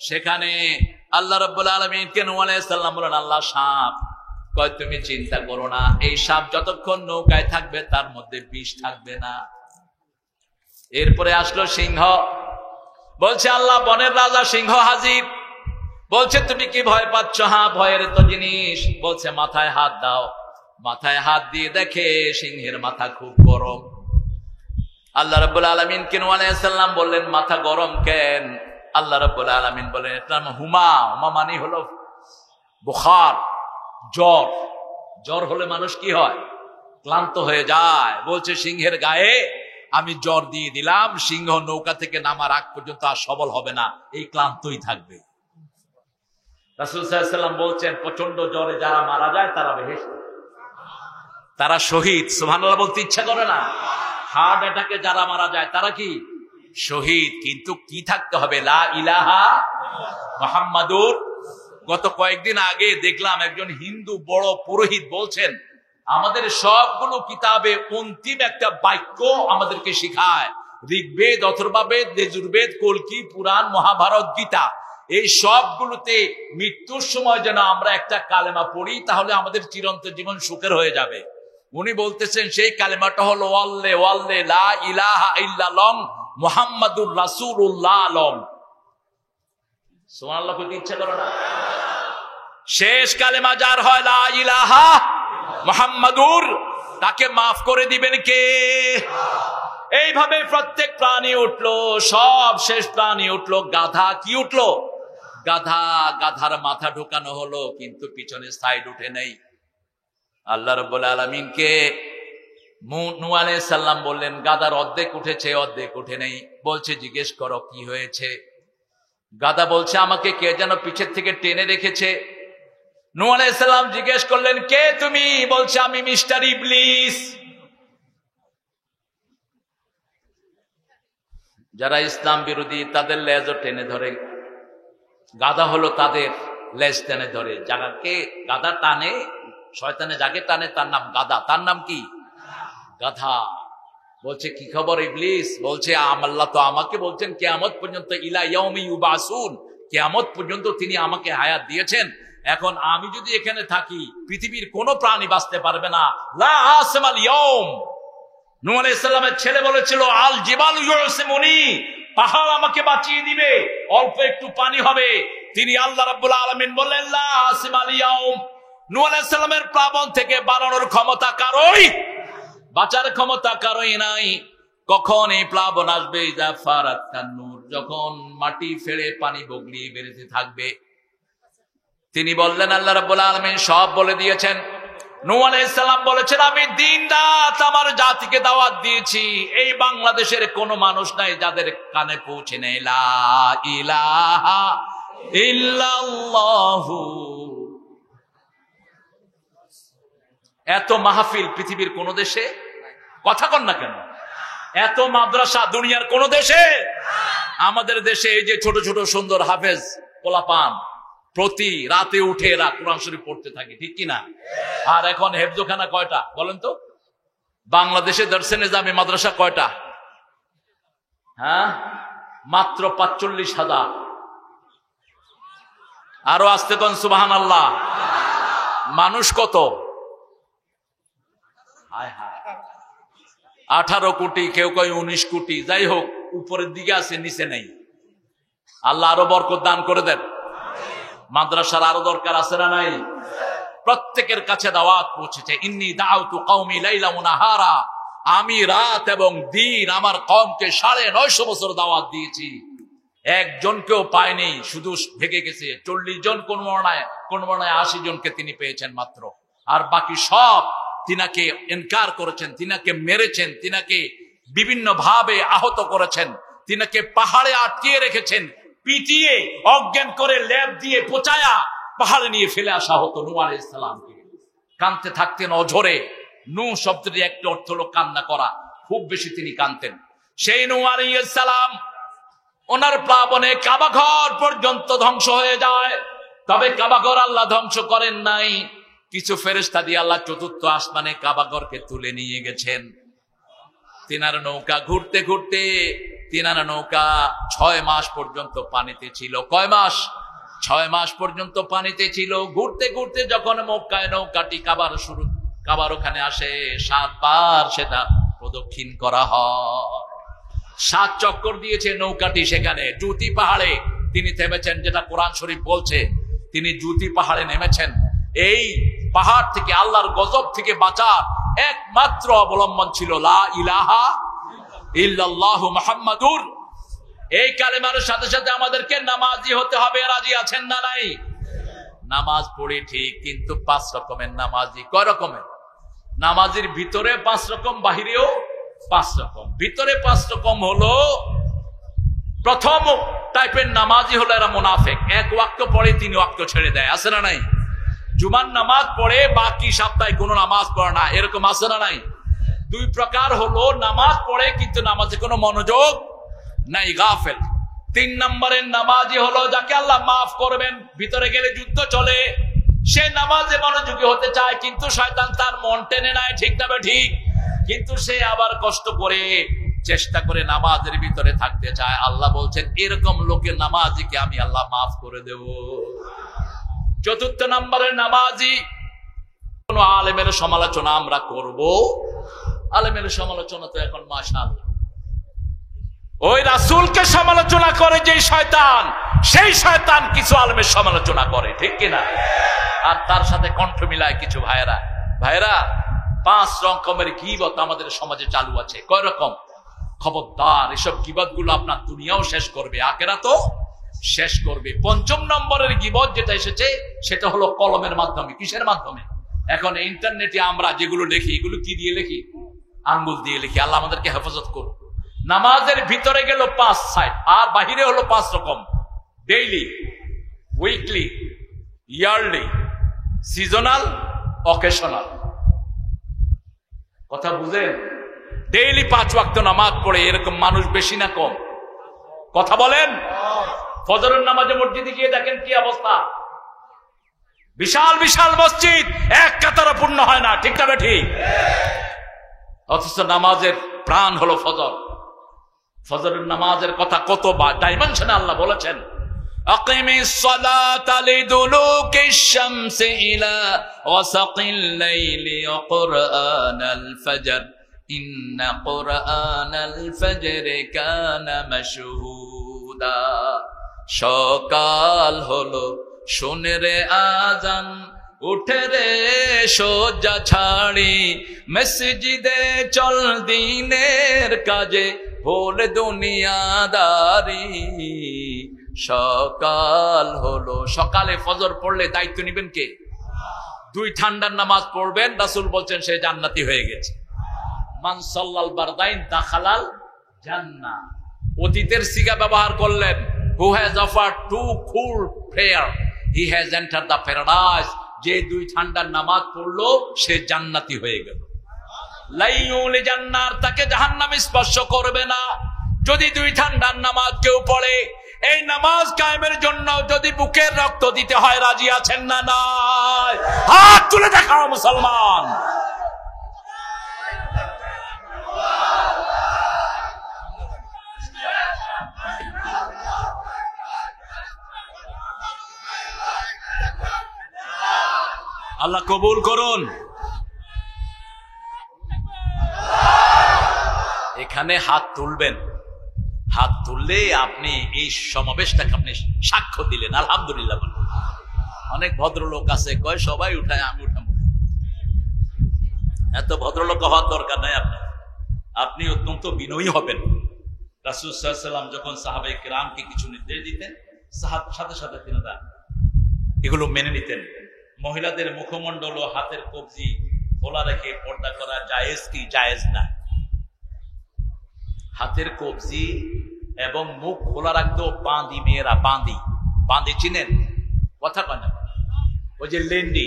সেখানে। আল্লাহ রাব্বুল আলামিন কে নূহ আলাইহিস সালাম বলেন, আল্লাহ সাপ। কয় তুমি চিন্তা করো না, এই সাপ যতক্ষণ নৌকায় থাকবে তার মধ্যে বিষ থাকবে না। এরপরে আসলো সিংহ। বলছে আল্লাহ বনের রাজা সিংহ হাজির। বলছে তুমি কি ভয় পাচ্ছ? হ্যাঁ, ভয়ের তো জিনিস। বলছে মাথায় হাত দাও। মাথায় হাত দিয়ে দেখে সিংহের মাথা খুব গরম। আল্লাহ রাব্বুল আলামিন কে নূহ আলাইহিস সালাম বললেন, মাথা গরম কেন? আল্লাহ রাব্বুল আলামিন বলেন, এটা হুমা। হুমা মানে হলো বুখার, জ্বর। জ্বর হলে মানুষ কি হয়? ক্লান্ত হয়ে যায়। বলছে সিংহের গায়ে আমি জ্বর দিয়ে দিলাম, সিংহ নৌকা থেকে নামার আগ পর্যন্ত আর সবল হবে না, এই ক্লান্তই থাকবে। রাসূল সাল্লাল্লাহু আলাইহি ওয়াসাল্লাম বলছেন, প্রচন্ড জ্বরে যারা মারা যায় তারা বেহেশতে, তারা শহীদ। সুবহানাল্লাহ বলতে ইচ্ছা করে না? হার্ট অ্যাটাকে যারা মারা যায় তারা কি? শহীদ। কিন্তু কি থাকতে হবে? লা ইলাহা মুহাম্মাদুর। গত কয়েকদিন আগে দেখলাম একজন হিন্দু বড় পুরোহিত বলছেন, আমাদের সবগুলো কিতাবে অন্তিম একটা বাক্য আমাদেরকে শিখায়। ঋগ্বেদ, অথর্ববেদ, যজুর্বেদ, কল্কি, পুরাণ, মহাভারত, গীতা, এই সবগুলোতে মৃত্যুর সময় যেন আমরা একটা কালেমা পড়ি, তাহলে আমাদের চিরন্তন জীবন সুখের হয়ে যাবে। উনি বলতেছেন সেই কালেমাটা হলো ওয়াল্লে ওয়াল্লে লা ইলাহা ইল্লাল্লাহ মুহাম্মাদুর রাসূলুল্লাহ। সুবহানাল্লাহ কইতে ইচ্ছা করে না? শেষ কালেমা যার হয় লা ইলাহা মুহাম্মাদুর, তাকে মাফ করে দিবেন কে? এইভাবে প্রত্যেক প্রাণী উঠলো, সব শেষ প্রাণী উঠলো। গাধা কি উঠলো? গাধা। গাধার মাথা ঢোকানো হলো, কিন্তু পিছনে সাইড উঠে নেই। আল্লাহ রাব্বুল আলামিনকে নূহ আলাইহিস সালাম বললেন, গাধার অর্ধেক উঠেছে, অর্ধেক উঠে নেই। বলছে জিজ্ঞেস করো কি হয়েছে। গাধা বলছে আমাকে কে যেন পিছের থেকে টেনে রেখেছে। নূহ আলাইহিস সালাম জিজ্ঞেস করলেন, কে তুমি? বলছে আমি মিস্টার ইবলিস। যারা ইসলাম বিরোধী তাদের লেজও টেনে ধরে, গাধা হলো তাদের লেজ টেনে ধরে। যাকে গাধা টানে, শয়তানে যাকে টানে তার নাম গাধা। তার নাম কি? গাধা। বলছে কি খবর ইবলিস? বলছে আল্লাহ তো আমাকে বলছেন কিয়ামত পর্যন্ত ইলা ইয়াউমি ইউবাসুন, কিয়ামত পর্যন্ত তিনি আমাকে হায়াত দিয়েছেন। এখন আমি যদি এখানে থাকি পৃথিবীর কোনো প্রাণী বাঁচতে পারবে না। লা আসমাল ইয়াউম। নূহ আলাইহিস সালামের ছেলে বলেছিল আল জিবালু ইউসিমুনি, পাহাড় আমাকে বাঁচিয়ে দিবে, অল্প একটু পানি হবে। তিনি আল্লাহ রাব্বুল আলামিন বললেন লা আসমাল ইয়াউম। নূহ আলাইহিস সালামের প্লাবন থেকে বাড়ানোর ক্ষমতা কারোই, বাঁচার ক্ষমতা কারোই নাই। কখন এই প্লাবন আসবে? ইযা ফারাত তান্নুর, যখন মাটি ফেড়ে পানি বগলিয়ে বেরোতে থাকবে। তিনি বললেন, আল্লাহ রাব্বুল আলামিন সব বলে দিয়েছেন। নূহ আলাইহিস সালাম বলেছেন, আমি দিন রাত আমার জাতিকে দাওয়াত দিয়েছি, এই বাংলাদেশের কোনো মানুষ নাই যাদের কানে পৌঁছে নেই লা ইলাহা ইল্লাল্লাহু। এত মাহফিল পৃথিবীর কোন দেশে, কথা কন না কেন, এত মাদ্রাসা দুনিয়ার কোন দেশে। আমাদের দেশে এই যে ছোট ছোট সুন্দর হাফেজ পোলাপান প্রতি রাতে উঠে এরা কোরআন শরীফ পড়তে থাকে, ঠিক কিনা? আর এখন হেফজখানা কয়টা বলেন তো? বাংলাদেশে দরসে নিজামী মাদ্রাসা কয়টা? হ্যাঁ, মাত্র ৪৫,০০০। আরো আসতে কোন সুবহানাল্লাহ। মানুষ কত? 18 কোটি, কেউ কয় 19 কোটি। যাই হোক, উপরের দিকে আছে, নিচে নেই। আল্লাহ আরো বরকত দান করে দেন। মাদ্রাসার আরো দরকার আছে না নাই? প্রত্যেকের কাছে দাওয়াত পৌঁছেছে। ইন্নী দাউতু কওমি লাইলা ওয়া নাহারা, আমি রাত এবং দিন আমার কওমকে ৯৫০ বছর দাওয়াত দিয়েছি, একজনকেও পায়নি, শুধু ভেগে গেছে। ৪০ জন, কোন বর্ণায় ৮০ জনকে তিনি পেয়েছেন মাত্র। আর বাকি সব তিনাকে ইনকার করেছেন, তিনাকে মেরেছেন, তিনাকে বিভিন্ন ভাবে আহত করেছেন, তিনাকে পাহাড়ে আটকিয়ে রেখেছেন, পিটিয়ে অজ্ঞান করে লেপ দিয়ে পচায়া পাহাড়ে নিয়ে ফেলে আসা হতো নূহ আলাইহিস সালামকে। কাঁদতে থাকতেন অঝরে। নূহ শব্দটি একটা অর্থ হলো কান্না করা, খুব বেশি তিনি কাঁদতেন। সেই নূহ আলাইহিস সালাম ওনার প্লাবনে কাবা ঘর পর্যন্ত ধ্বংস হয়ে যায়। তবে কাবা ঘর আল্লাহ ধ্বংস করেন নাই, কিছু ফেরেশতা দিয়ে আল্লাহ ৪র্থ আসমানে কাবা ঘরকে তুলে নিয়ে গেছেন। তিনার নৌকা ঘুরতে ঘুরতে, তিনার নৌকা ৬ মাস পর্যন্ত পানিতে ছিল। কয় মাস? ৬ মাস পর্যন্ত পানিতে ছিল। ঘুরতে ঘুরতে যখন মক্কায় নৌকাটি কাবার ওখানে আসে, ৭ বার সেটা প্রদক্ষিণ করা হয়। ৭ চক্কর দিয়েছে নৌকাটি সেখানে। জুতি পাহাড়ে তিনি থেমেছেন, যেটা কোরআন শরীফ বলছে। তিনি জুতি পাহাড়ে নেমেছেন। এই পাহাড় থেকে, আল্লাহর গজব থেকে বাঁচার একমাত্র অবলম্বন ছিল লা ইলাহা ইল্লাল্লাহু মুহাম্মাদুর। এই কালেমার সাথে সাথে আমাদেরকে নামাজি হতে হবে। রাজি আছেন না নাই? নামাজ পড়ি ঠিক, কিন্তু ৫ রকমের নামাজি। কয় রকমের? নামাজের ভিতরে ৫ রকম, বাহিরেও ৫ রকম। ভিতরে ৫ রকম হলো, প্রথম টাইপের নামাজি হলো এরা মুনাফিক। ১ ওয়াক্ত পড়ে ৩ ওয়াক্ত ছেড়ে দেয়, আছে না নাই? জুমার নামাজ পড়ে, বাকি সপ্তাহে কোনো নামাজ পড়ে না, এরকম আছে না নাই? ২ প্রকার হলো, নামাজ পড়ে কিন্তু নামাজে কোনো মনোযোগ নাই, গাফেল। ৩ নম্বরের নামাজি হলো যাকে আল্লাহ মাফ করবেন, ভিতরে গেলে যুদ্ধ চলে, সে নামাজে মনোযোগী হতে চায় কিন্তু শয়তান তার মন টেনে নেয়, ঠিক না ঠিক? কিন্তু সে আবার কষ্ট করে চেষ্টা করে নামাজের ভিতরে থাকতে চায়। আল্লাহ বলছেন এরকম লোকের নামাজিকে আমি আল্লাহ মাফ করে দেব। ৪র্থ নম্বরের নামাজি, কোন আলেমের সমালোচনা আমরা করব। আলেমের সমালোচনা তো এখন মাশাআল্লাহ, ওই রাসূলকে সমালোচনা করে যে শয়তান, সেই শয়তান কিছু আলেমের সমালোচনা করে, ঠিক কিনা? আর তার সাথে কণ্ঠ মিলায় কিছু ভাইরা। ৫ রকমের গীবত আমাদের সমাজে চালু আছে। কয় রকম? খবরদার, এসব গীবত গুলো আপনার দুনিয়াও শেষ করবে, আখিরাতও শেষ করবে। ৫ম নম্বরের গীবত যেটা এসেছে সেটা হলো কলমের মাধ্যমে। কিসের মাধ্যমে? এখন ইন্টারনেটে আমরা যেগুলো লিখি, এগুলো কি দিয়ে লিখি? আঙ্গুল দিয়ে লিখি। আল্লাহ আমাদেরকে হেফাজত করুন। নামাজের ভিতরে গেল ৫ সাইড, আর বাহিরে হলো ৫ রকম। Daily, weekly, yearly, seasonal, occasional. কথা বুঝেন? ডেইলি ৫ ওয়াক্ত নামাজ পড়ে এরকম মানুষ বেশি না কম? কথা বলেন। ফজরের নামাজে মসজিদে গিয়ে দেখেন কি অবস্থা। বিশাল বিশাল মসজিদ, এক কাতারে পূর্ণ হয় না, ঠিক না ঠিক? অথচ নামাজের প্রাণ হলো ফজর। ফজরের নামাজের কথা কত ডাইমেনশনে আল্লাহ বলেছেন, আকিমিস সালাতা লিদুলুকিশ শামসি ইলা ওয়াসাকিল লাইলি ওয়া কুরআনাল ফাজর ইন্না কুরআনাল ফাজরি কানা মাশহুদা। সকাল হলো, শুনে রে আজান, উঠে রে সোজা ছাড়ি, মসজিদে চল দিনের কাজে, ভোল দুনিয়াদারি। সকাল হলো। সকালে ফজর পড়লে দায়িত্ব নিবেন কে? দুই ঠান্ডার নামাজ পড়বেন, রাসূল বলছেন সে জান্নাতি হয়ে গেছে। মান সাল্লাল বারদাইন দাখালাল জান্নাহ। অতীতের সিগা ব্যবহার করলেন, who has offered two cool prayer he has entered the paradise. যে দুই ঠান্ডার নামাজ পড়লো সে জান্নাতি হয়ে গেল। লাইউল জান্নার, তাকে জাহান্নাম স্পর্শ করবে না। যদি দুই ঠান্ডার নামাজ কেউ পড়ে, এই নামাজ কায়েমের জন্য যদি বুকের রক্ত দিতে হয়, রাজি আছেন না? নাই? হাত তুলে দেখাও মুসলমান। আল্লাহ কবুল করুন। এখানে হাত তুলবেন, হাত তুললে আপনি এই সমাবেশটাকে আপনি সাক্ষ্য দিলেন। আলহামদুলিল্লাহ। অনেক ভদ্রলোক আছে, কয় সবাই উঠায়, আমি উঠাবো। এত ভদ্রলোক হওয়ার দরকার নাই আপনার। আপনি অত্যন্ত বিনয়ী হবেন। রাসূল সাল্লাল্লাহু আলাইহি ওয়াসাল্লাম যখন সাহাবায়ে কিরামকে কিছু নির্দেশ দিতেন, সাথে সাথে তিনি এগুলো মেনে নিতেন। মহিলাদের মুখমণ্ডল ও হাতের কবজি খোলা রেখে পর্দা করা জায়েজ কি জায়েজ না? হাতের কবজি এবং মুখ খোলা রাখতো বাঁধি মেয়েরা। বাঁধি চিনেন? কথা কয় না? ওই যে লেন্ডি,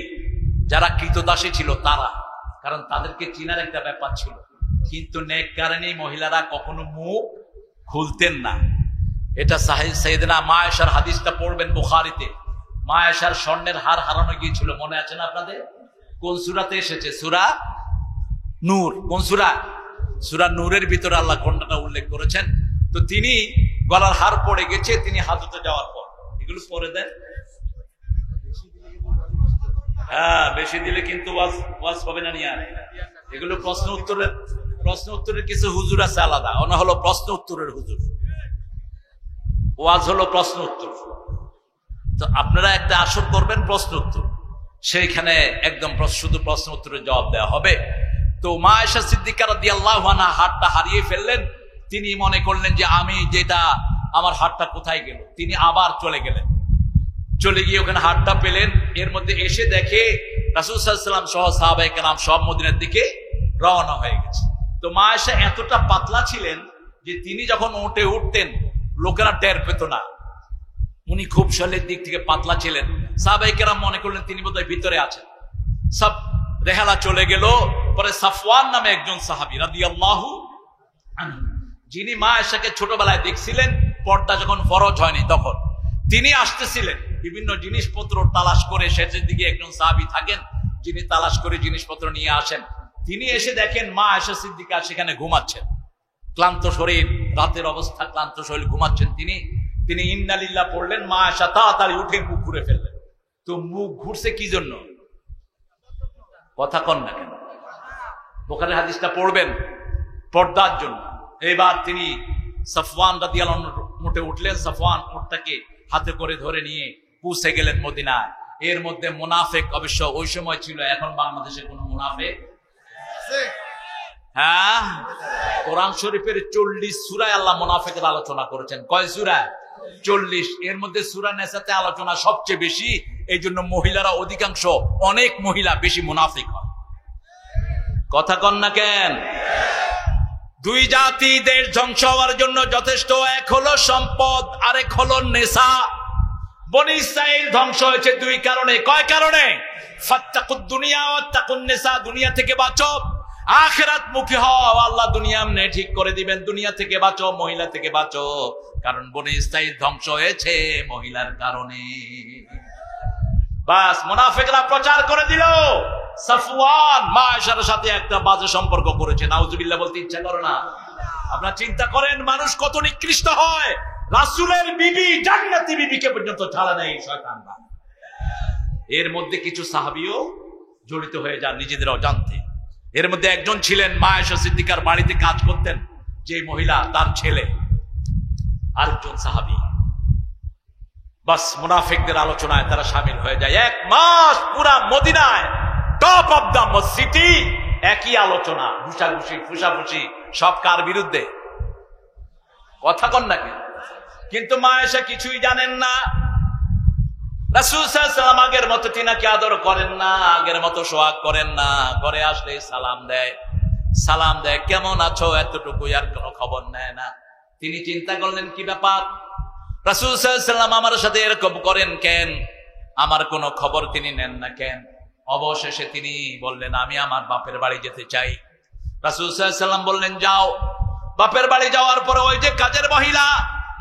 যারা কৃতদাসী ছিল তারা, কারণ তাদেরকে চিনার একটা ব্যাপার ছিল। কিন্তু নেক কারণে মহিলারা কখনো মুখ খুলতেন না। এটা সাইয়েদনা মা আয়েশার হাদিসটা পড়বেন বুখারীতে। মা আয়েশার স্বর্ণের হার হারানো গিয়েছিল, মনে আছে না আপনাদের? কোন সূরাতে এসেছে? সূরা নূর। কোন সূরা? সূরা নূরের ভিতরে আল্লাহ ঘটনাটা উল্লেখ করেছেন। তো তিনি গলার হার পড়ে গেছে, তিনি হাজতে যাওয়ার পর এগুলো পরে দেন। হ্যাঁ, বেশি দিলে কিন্তু ওয়াজ হবে না। নিয়ে এগুলো প্রশ্ন উত্তরের কিছু হুজুর আছে আলাদা, ওনা হলো প্রশ্ন উত্তরের হুজুর, ওয়াজ হলো প্রশ্ন উত্তর। তো আপনারা একটা আসর করবেন প্রশ্ন উত্তর, সেইখানে একদম শুধু প্রশ্ন উত্তরের জবাব দেওয়া হবে। তো মা আয়েশা সিদ্দিকা রাদিয়াল্লাহু আনহা হাতটা হারিয়ে ফেললেন। তিনি মনে করলেন যে আমি যেটা, আমার হাতটা কোথায় গেল। তিনি আবার চলে গেলেন, চলে গিয়ে ওখানে হাতটা পেলেন। এর মধ্যে এসে দেখে রাসূল সাল্লাল্লাহু আলাইহি ওয়াসাল্লাম সহ সাহাবায়ে কেরাম সব মদিনার দিকে রওনা হয়ে গেছে। তো মা আয়েশা এতটা পাতলা ছিলেন যে তিনি যখন উঠে উঠতেন লোকেরা টের পেত না। উনি খুব শরীরের দিক থেকে পাতলা ছিলেন। সাহাবায়ে কেরাম মনে করলেন তিনি বোধহয় ভিতরে আছেন। সব রেহালা চলে গেল। পরে সাফওয়ান নামে একজন সাহাবী রাদিয়াল্লাহু আনহু, যিনি মা আয়েশাকে ছোটবেলায় দেখছিলেন, পর্দা যখন ফরজ হয়নি তখন, তিনি আসতেছিলেন বিভিন্ন জিনিসপত্র তালাশ করে। শেষের দিকে একজন সাহাবী থাকেন যিনি তালাশ করে জিনিসপত্র নিয়ে আসেন। তিনি এসে দেখেন মা আয়েশা সিদ্দিকা সেখানে ঘুমাচ্ছেন, ক্লান্ত শরীর, রাতের অবস্থা, ক্লান্ত শরীর, ঘুমাচ্ছেন। তিনি ইন্না লিল্লাহ পড়লেন। মা আয়েশা তাড়াতাড়ি উঠে মুখ ঘুরে ফেললেন। তো মুখ ঘুরছে কি জন্য? কথা কন না কেন? বুখারীর হাদিসটা পড়বেন, পর্দার জন্য। এবার তিনি সাফওয়ান রাদিয়াল্লাহু আনহু উঠে উঠলেন। সাফওয়ান উটটাকে হাতে করে ধরে নিয়ে পৌঁছে গেলেন মদিনায়। এর মধ্যে মুনাফিক অবশ্য ওই সময় ছিল, এখন বাংলাদেশে কোন মুনাফিক? হ্যাঁ, কোরআন শরীফের 40 সূরায় আল্লাহ মুনাফিকের আলোচনা করেছেন। কয় সূরা? 40। এর মধ্যে সূরা নিসাতে আলোচনা সবচেয়ে বেশি। এই জন্য মহিলারা অধিকাংশ, অনেক মহিলা বেশি মুনাফিক হয়। কথা কন না কেন? দুই জাতি দেশ ধ্বংস হওয়ার জন্য যথেষ্ট। এক হলো সম্পদ, আরেক হলো নেশা। বনি ইসরাইল ধ্বংস হয়েছে দুই কারণে। কয় কারণে? ফাত্তাকুদ দুনিয়া ওয়াত্তাকুন নেশা। দুনিয়া থেকে বাঁচো, আখিরাত মুখী হও, আল্লাহ দুনিয়া এমনি ঠিক করে দিবেন। দুনিয়া থেকে বাঁচো, মহিলা থেকে বাঁচো। কারণ বনি ইসরাইল ধ্বংস হয়েছে মহিলার কারণে। বাস, মুনাফিকরা প্রচার করে দিল সাফওয়ান মা আয়েশার সাথে একটা বাজে সম্পর্ক করেছে। নাউজুবিল্লাহ বলতে ইচ্ছা করে না? আপনারা চিন্তা করেন মানুষ কত নিকৃষ্ট হয়। রাসূলের বিবি, জান্নাতি বিবিকে পর্যন্ত ছাড়া দেয় শয়তানরা। এর মধ্যে কিছু সাহাবীও জড়িত হয়ে যান নিজেদের অজান্তে। এর মধ্যে একজন ছিলেন মা আয়েশা সিদ্দিকার বাড়িতে কাজ করতেন যে মহিলা, তার ছেলে আরেকজন সাহাবী। বাস, মুনাফিকদের আলোচনায় তারা শামিল হয়ে যায়। 1 মাস পুরা মদিনায়, টপ অফ দা সিটি, একই আলোচনা, ঘুষাঘুষি, ফুসাফুসি, সব কার বিরুদ্ধে? কথা কন নাকি? কিন্তু মা আয়েশা কিছুই জানেন না। রাসূল সাল্লাল্লাহু আলাইহি ওয়াসাল্লাম আগের মতো তিনাকে আদর করেন না, আগের মতো সোহাগ করেন না। ঘরে আসলে সালাম দেয়, কেমন আছো এতটুকু, আর কোনো খবর নেয় না। তিনি চিন্তা করলেন কি ব্যাপার, রাসূল সাল্লাল্লাহু আলাইহি ওয়াসাল্লাম আমার সাথে এরকম করেন কেন, আমার কোনো খবর তিনি নেন না কেন। অবশেষে তিনি বললেন আমি আমার বাপের বাড়ি যেতে চাই। রাসূল সাল্লাল্লাহু আলাইহি ওয়াসাল্লাম বললেন যাও। বাপের বাড়ি যাওয়ার পরে ওই যে কাজের মহিলা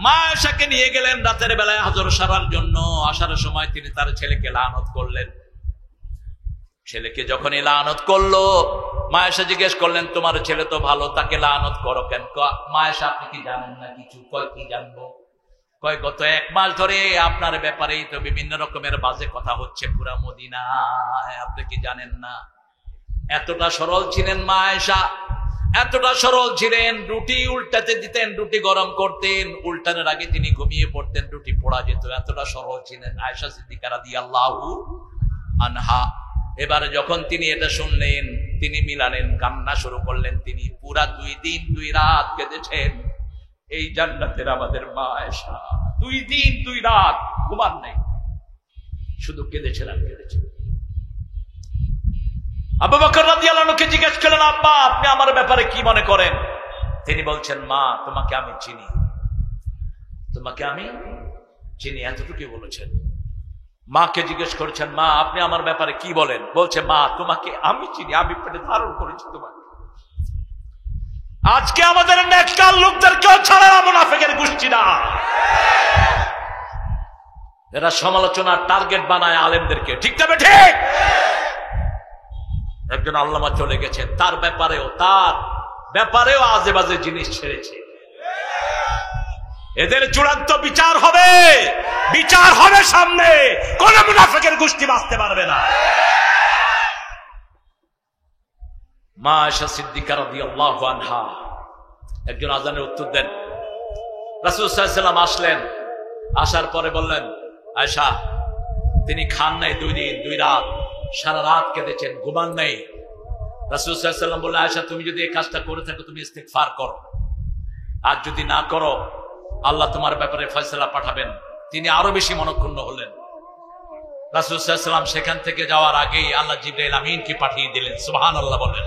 মা আয়েশাকে নিয়ে গেলেন রাতের বেলায় হজর সারার জন্য। আসার সময় তিনি তার ছেলেকে লানত করলেন। ছেলেকে যখন লানত করলো, মা আয়েশা জিজ্ঞেস করলেন তোমার ছেলে তো ভালো, তাকে লানত করো কেন? মা আয়েশা আপনি কি জানেন না কিছু? কয় কি জানবো? কয় গত 1 মাস ধরে আপনার ব্যাপারেই তো বিভিন্ন রকমের বাজে কথা হচ্ছে পুরা মদিনায়, আপনি কি জানেন না? এতটা সরল ছিলেন মা আয়েশা, এতটা সরল ছিলেন। রুটি উল্টাতে দিতেন, রুটি গরম করতেন, উল্টানোর আগে তিনি ঘুমিয়ে পড়তেন, রুটি পোড়া যেত। এতটা সরল ছিলেন আয়েশা সিদ্দিকা রাদিয়াল্লাহু আনহা। এবারে যখন তিনি এটা শুনলেন, তিনি মিলালেন, কান্না শুরু করলেন। তিনি পুরা 2 দিন 2 রাত কেঁদেছেন। এই জান্নাতের আমাদের মা আয়েশা 2 দিন 2 রাত ঘুমান নাই, শুধু কেঁদেছেন। আবু বকর রাদিয়াল্লাহু আনহুকে জিজ্ঞেস করলেন আব্বা আপনি আমার ব্যাপারে কি মনে করেন? তিনি বলছেন মা তোমাকে আমি চিনি, এতটুকুই বলেছেন। মাকে জিজ্ঞেস করছেন মা আপনি আমার ব্যাপারে কি বলেন? বলছে মা তোমাকে আমি চিনি, আমি পেটে ধারণ করেছি তোমাকে। আজকে আমাদের নেককার লোকদেরকেও ছাড়া না, মুনাফিকের গোষ্ঠীরা, এরা সমালোচনার টার্গেট বানায় আলেমদেরকে, ঠিক না ঠিক? একজন আল্লামা চলে গেছেন, তার ব্যাপারেও আজে বাজে জিনিস ছেড়েছে। এদের চূড়ান্ত বিচার হবে সামনে, কোন মুনাফিকের গোষ্ঠী বাঁচতে পারবে না। মা আয়েশা সিদ্দিকা রাদিয়াল্লাহু আনহা একজন আজানের উত্তর দেন। রাসূল সাল্লাল্লাহু আলাইহি ওয়াসাল্লাম আসলেন, আসার পরে বললেন আয়েশা, তিনি খান নাই 2 দিন 2 রাত, সারা রাত কেঁদেছেন, ঘুমান নাই। রাসূল সাল্লাল্লাহু আলাইহি ওয়াসাল্লাম বললেন আয়েশা তুমি যদি এই কাজটা করে থাকো তুমি ইস্তিগফার করো, আর যদি না করো আল্লাহ তোমার ব্যাপারে ফয়সালা পাঠাবেন। তিনি আরো বেশি মনক্ষুণ্ণ হলেন। রাসূল সাল্লাল্লাহু আলাইহি ওয়াসাল্লাম সেখান থেকে যাওয়ার আগেই আল্লাহ জিবরাইল আমিনকে পাঠিয়ে দিলেন। সুবহানাল্লাহ বলেন।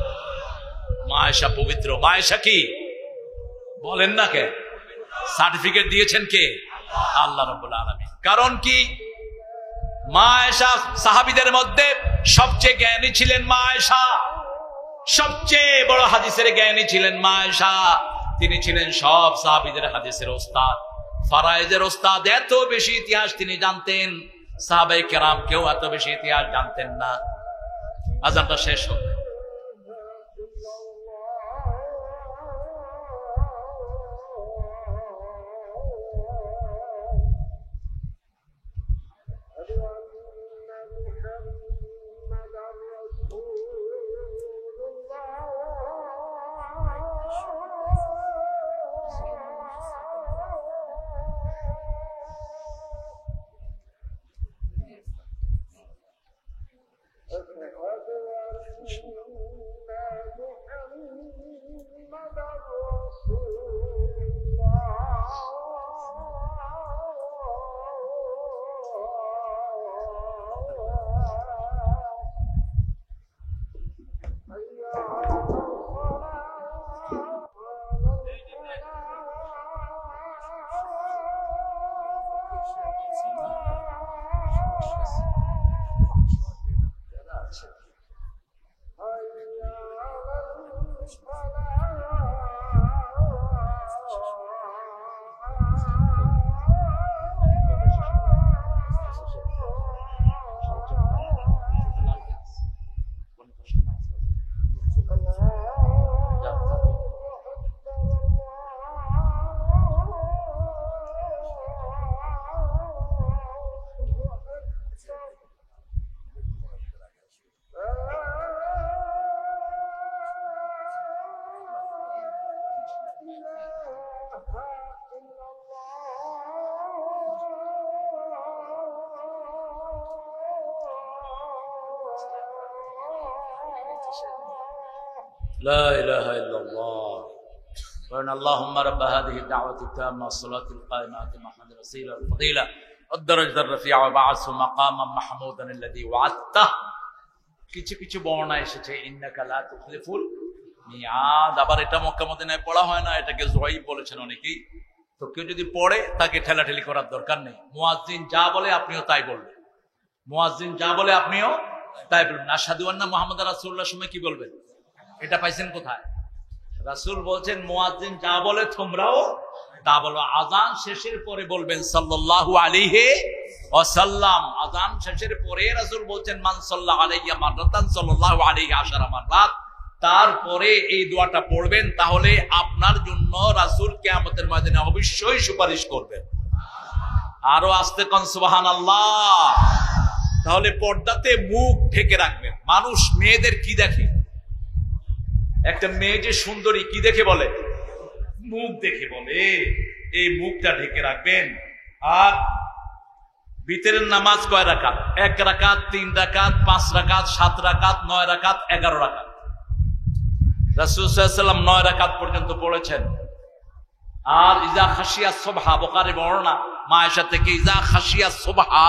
মা আয়েশা পবিত্র। মা আয়েশা কি বলেন না, কে সার্টিফিকেট দিয়েছেন? কে? আল্লাহ রাব্বুল আলামিন। কারণ কি? মা আয়েশা সাহাবীদের মধ্যে সবচেয়ে জ্ঞানী ছিলেন মা আয়েশা, সবচেয়ে বড় হাদিসের জ্ঞানী ছিলেন মা আয়েশা। তিনি ছিলেন সব সাহাবীদের হাদিসের ওস্তাদ, ফারায়েজের ওস্তাদ। এত বেশি ইতিহাস তিনি জানতেন, সাহাবায়ে কেরাম কেউ এত বেশি ইতিহাস জানতেন না। আযানটা শেষ হোক। لا إله إلا الله وأن اللهم رب هذه الدعوة التامة والصلاة القائمة محمد رسول الفضيلة কিছু কিছু বর্ণনা এসেছে ইন্নাকা লা তুখলিফুল মিয়াদ। আবার এটা মক্কা মদিনায় পড়া হয় না, এটাকে যঈফ বলেছেন অনেকেই। তো কেউ যদি পড়ে তাকে ঠেলাঠেলি করার দরকার নেই। মুয়াজ্জিন যা বলে আপনিও তাই বলবেন, মুয়াজ্জিন যা বলে আপনিও তাই বলবেন। আশহাদু আন্না মুহাম্মাদার রাসূলুল্লাহ সময় কি বলবেন? এটা পাইছেন কোথায়? রাসূল বলছেন মুয়াজ্জিন যা বলে তোমরাও তা বলো। আযান শেষের পরে বলবেন সাল্লাল্লাহু আলাইহি ওয়াসাল্লাম। আযান শেষের পরে রাসূল বলছেন মান সাল্লা আলাইয়া মাররাতান সাল্লাল্লাহু আলাইহি আশারা মাররাত। তারপরে এই দোয়াটা পড়বেন, তাহলে আপনার জন্য রাসূল কিয়ামতের ময়দানে অবশ্যই সুপারিশ করবেন। আরো আস্তে কোন সুবহানাল্লাহ। তাহলে পর্দাতে মুখ ঢেকে রাখবেন। মানুষ মেয়েদের কি দেখে? একটা মেয়ে যে সুন্দরী কি দেখে বলে? মুখ দেখে বলে। এই মুখটা ঢেকে রাখবেন। আর ভিতরের নামাজ কয় রাকাত? 1 রাকাত, 3 রাকাত, 5 রাকাত, 7 রাকাত, 9 রাকাত, 11 রাকাত। রাসূল সাল্লাল্লাহু আলাইহি ওয়াসাল্লাম 9 রাকাত পর্যন্ত পড়েছেন। আর ইজা খাশিয়া সুবহা, বুখারী বর্ণনা মা আয়েশা থেকে, ইজা খাশিয়া সুবহা,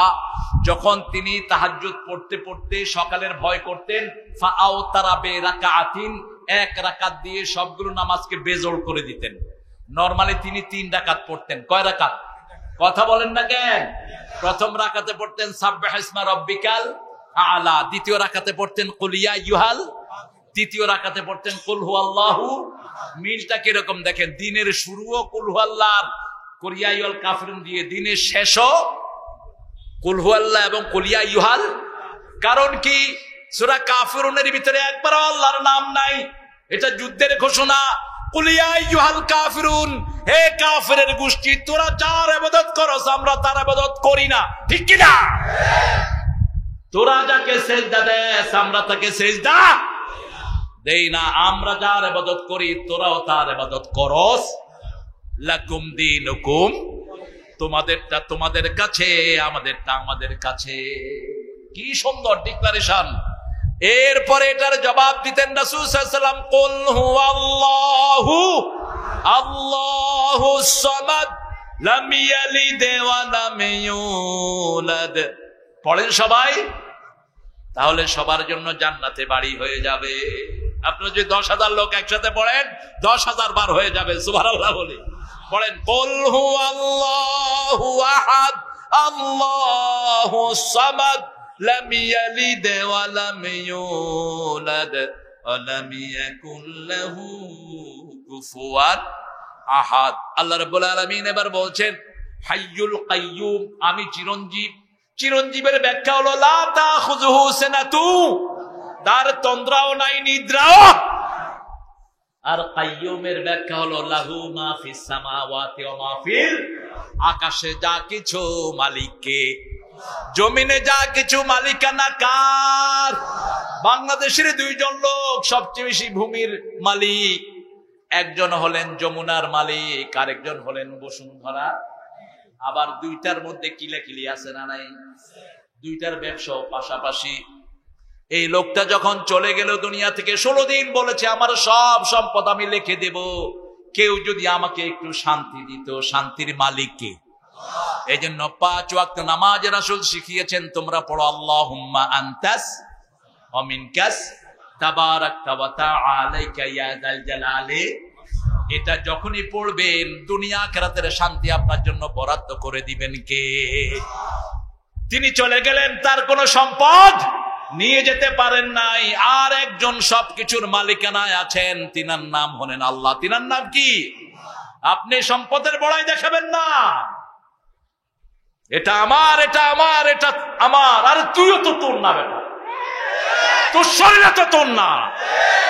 যখন তিনি তাহাজ্জুদ পড়তে পড়তে সকালের ভয় করতেন, ফাআউতারা বিরাকাতিন, 1 রাকাত দিয়ে সবগুলো নামাজকে বেজোড় করে দিতেন। নরমালি তিনি 3 রাকাত পড়তেন। কয় রাকাত? কথা বলেন না কেন? প্রথম রাকাতে পড়তেন সাব্বিহ ইসমা রাব্বিকাল আলা, দ্বিতীয় রাকাতে পড়তেন কুল ইয়া আইয়ুহাল, তৃতীয় রাকাতে পড়তেন কুল হুয়াল্লাহু। মিলটা কিরকম দেখেন? দিনের শুরুও কুল হুয়াল্লাহ কুল ইয়া আইয়ুহাল কাফিরুন দিয়ে, দিনের শেষও কুল হুয়াল্লাহ এবং কুল ইয়া আইয়ুহাল। কারণ কি? সূরা কাফিরুনের ভিতরে একবারও আল্লাহর নাম নাই। এটা যুদ্ধের ঘোষণা। কুল ইয়া আইয়ুহাল কাফিরুন, হে কাফিরের গোষ্ঠী, তোরা যার ইবাদত করস আমরা তার ইবাদত করি না। ঠিক কি না? তোরা যাকে সিজদা দেস আমরা তাকে সিজদা দেই না। আমরা যার ইবাদত করি তোরাও তার ইবাদত করস। লাকুম দীনুকুম, তোমাদেরটা তোমাদের কাছে, আমাদেরটা আমাদের কাছে। কি সুন্দর ডিক্লারেশন। এরপরে এটার জবাব দিতেন রাসূল সাল্লাল্লাহু আলাইহি ওয়াসাল্লাম, কুল হুয়াল্লাহু আল্লাহুস সামাদ লাম ইয়ালিদ ওয়া লাম ইউলাদ। পড়েন সবাই, তাহলে সবার জন্য জান্নাতে বাড়ি হয়ে যাবে। আপনি যদি 10,000 লোক একসাথে পড়েন 10,000 বার হয়ে যাবে। সুবহানাল্লাহ বলি। পড়েন কুল হুয়াল্লাহু আহাদ আল্লাহুস সামাদ লাম ইয়ালিদ ওয়া লাম ইউলাদ ওয়া লাম ইয়াকুল লাহু কুফুয়ান আহাদ। আল্লাহ রাব্বুল আলামিন এবার বলছেন হাইয়ুল কাইয়ুম, আমি চিরঞ্জীব। চিরঞ্জীবের ব্যাখ্যা হলো লা তাখুযুহু সিনাতু, তার তন্দ্রাও নাই নিদ্রাও। আর কাইয়ুমের ব্যাখ্যা হলো লাহু মা ফিস সামাওয়াতি ওয়া মা ফিল, আকাশে যা কিছু মালিককে, জমিনে যা কিছু মালিকানা কার? বাংলাদেশের 2 জন লোক সবচেয়ে বেশি ভূমির মালিক। একজন হলেন যমুনার মালিক, আরেকজন হলেন বসুন্ধরা। আবার 2টার মধ্যে কিলাকিলি আছে না নাই? 2টার ব্যবসা পাশাপাশি। এই লোকটা যখন চলে গেল দুনিয়া থেকে, 16 দিন বলেছে আমার সব সম্পদ আমি লিখে দেব, কেউ যদি আমাকে একটু শান্তি দিত। শান্তির মালিক কে? এই জন্য 5 ওয়াক্ত নামাজ রাসূল শিখিয়েছেন, তোমরা পড়ো আল্লাহুম্মা আনতাস ওয়া মিনকাস তাবারাকতা ওয়া তাআলাকা ইয়া যাল জালালি। এটা যখনই পড়বেন দুনিয়া আখিরাতের শান্তি আপনার জন্য বরাদ্দ করে দিবেন কে? তিনি চলে গেলেন, তার কোনো সম্পদ নিয়ে যেতে পারেন নাই। আর একজন সবকিছুর মালিকানায় আছেন, তিনার নাম হলেন আল্লাহ। তিনার নাম কি? আপনি সম্পদের বড়াই দেখাবেন না, এটা আমার, এটা আমার, এটা আমার। আর তুইও তো তোর না বেটা, তোর শরীর তো তোর না,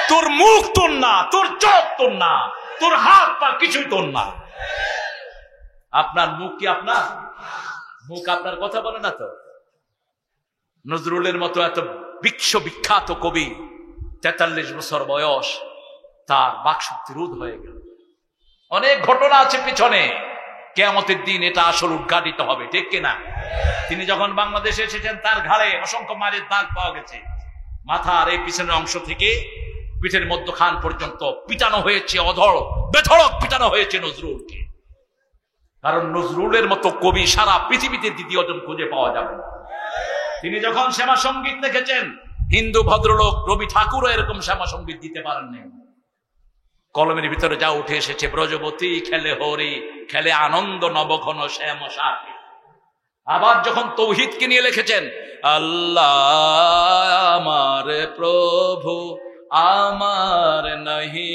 তোর মুখ তোর না, তোর চোখ তোর না, তোর হাত পা কিছুই তোর না। আপনার মুখ কি আপনার? মুখ আপনার কথা বলে না তো। নজরুলের মতো এত বিখ্যাত কবি, 43 বছর বয়স, তার বাকশক্তি রোধ হয়ে গেল। অনেক ঘটনা আছে পিছনে, কিয়ামতের দিন এটা আসল উদ্ঘাটিত হবে। ঠিক কিনা? তিনি যখন বাংলাদেশে এসেছেন তার ঘাড়ে অসংখ্য মারের দাগ পাওয়া গেছে। মাথার এই পিছনের অংশ থেকে পিঠের মধ্যখান পর্যন্ত পিটানো হয়েছে, অধড় বেধড়ক পিটানো হয়েছে নজরুলকে। কারণ নজরুলের মতো কবি সারা পৃথিবীতে দ্বিতীয়জন খুঁজে পাওয়া যাবে না। তিনি যখন শ্যামা সঙ্গীত লিখেছেন, হিন্দু ভদ্রলোক রবি ঠাকুরও এরকম শ্যামা সঙ্গীত দিতে পারেননি। কলমের ভিতরে যা উঠে এসেছে, ব্রজবতী খেলে হরি, খেলে আনন্দ নবঘন শ্যাম সাথে। আবার যখন তৌহিদকে নিয়ে লিখেছেন, আল্লাহ আমার প্রভু আমার নহি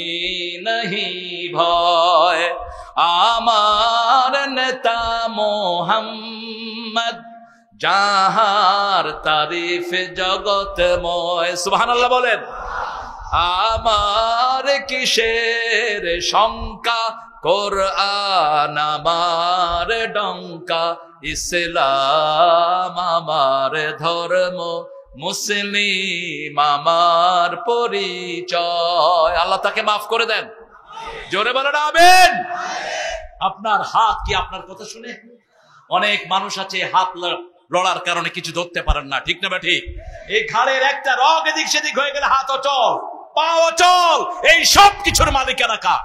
নহি ভয়, আমার নেতা মোহাম্মদ যাহার তারিফ জগতময়। সুবহানাল্লাহ বলেন। আমার কিসের শঙ্কা, কোরআন আমার ডঙ্কা, ইসলাম আমার ধর্ম, মুসলিম আমার পরিচয়। আল্লাহ তাকে মাফ করে দেন। জোরে বলেন আমিন। আপনার হাত কি আপনার কথা শুনে? অনেক মানুষ আছে হাত লড়ার কারণে কিছু ধরতে পারেন না, ঠিক না বা ঠিক? এই ঘাড়ের একটা রগ এদিক সেদিক হয়ে গেলে হাত অচল, পা অচল, এই সব কিছুর মালিকানা কার?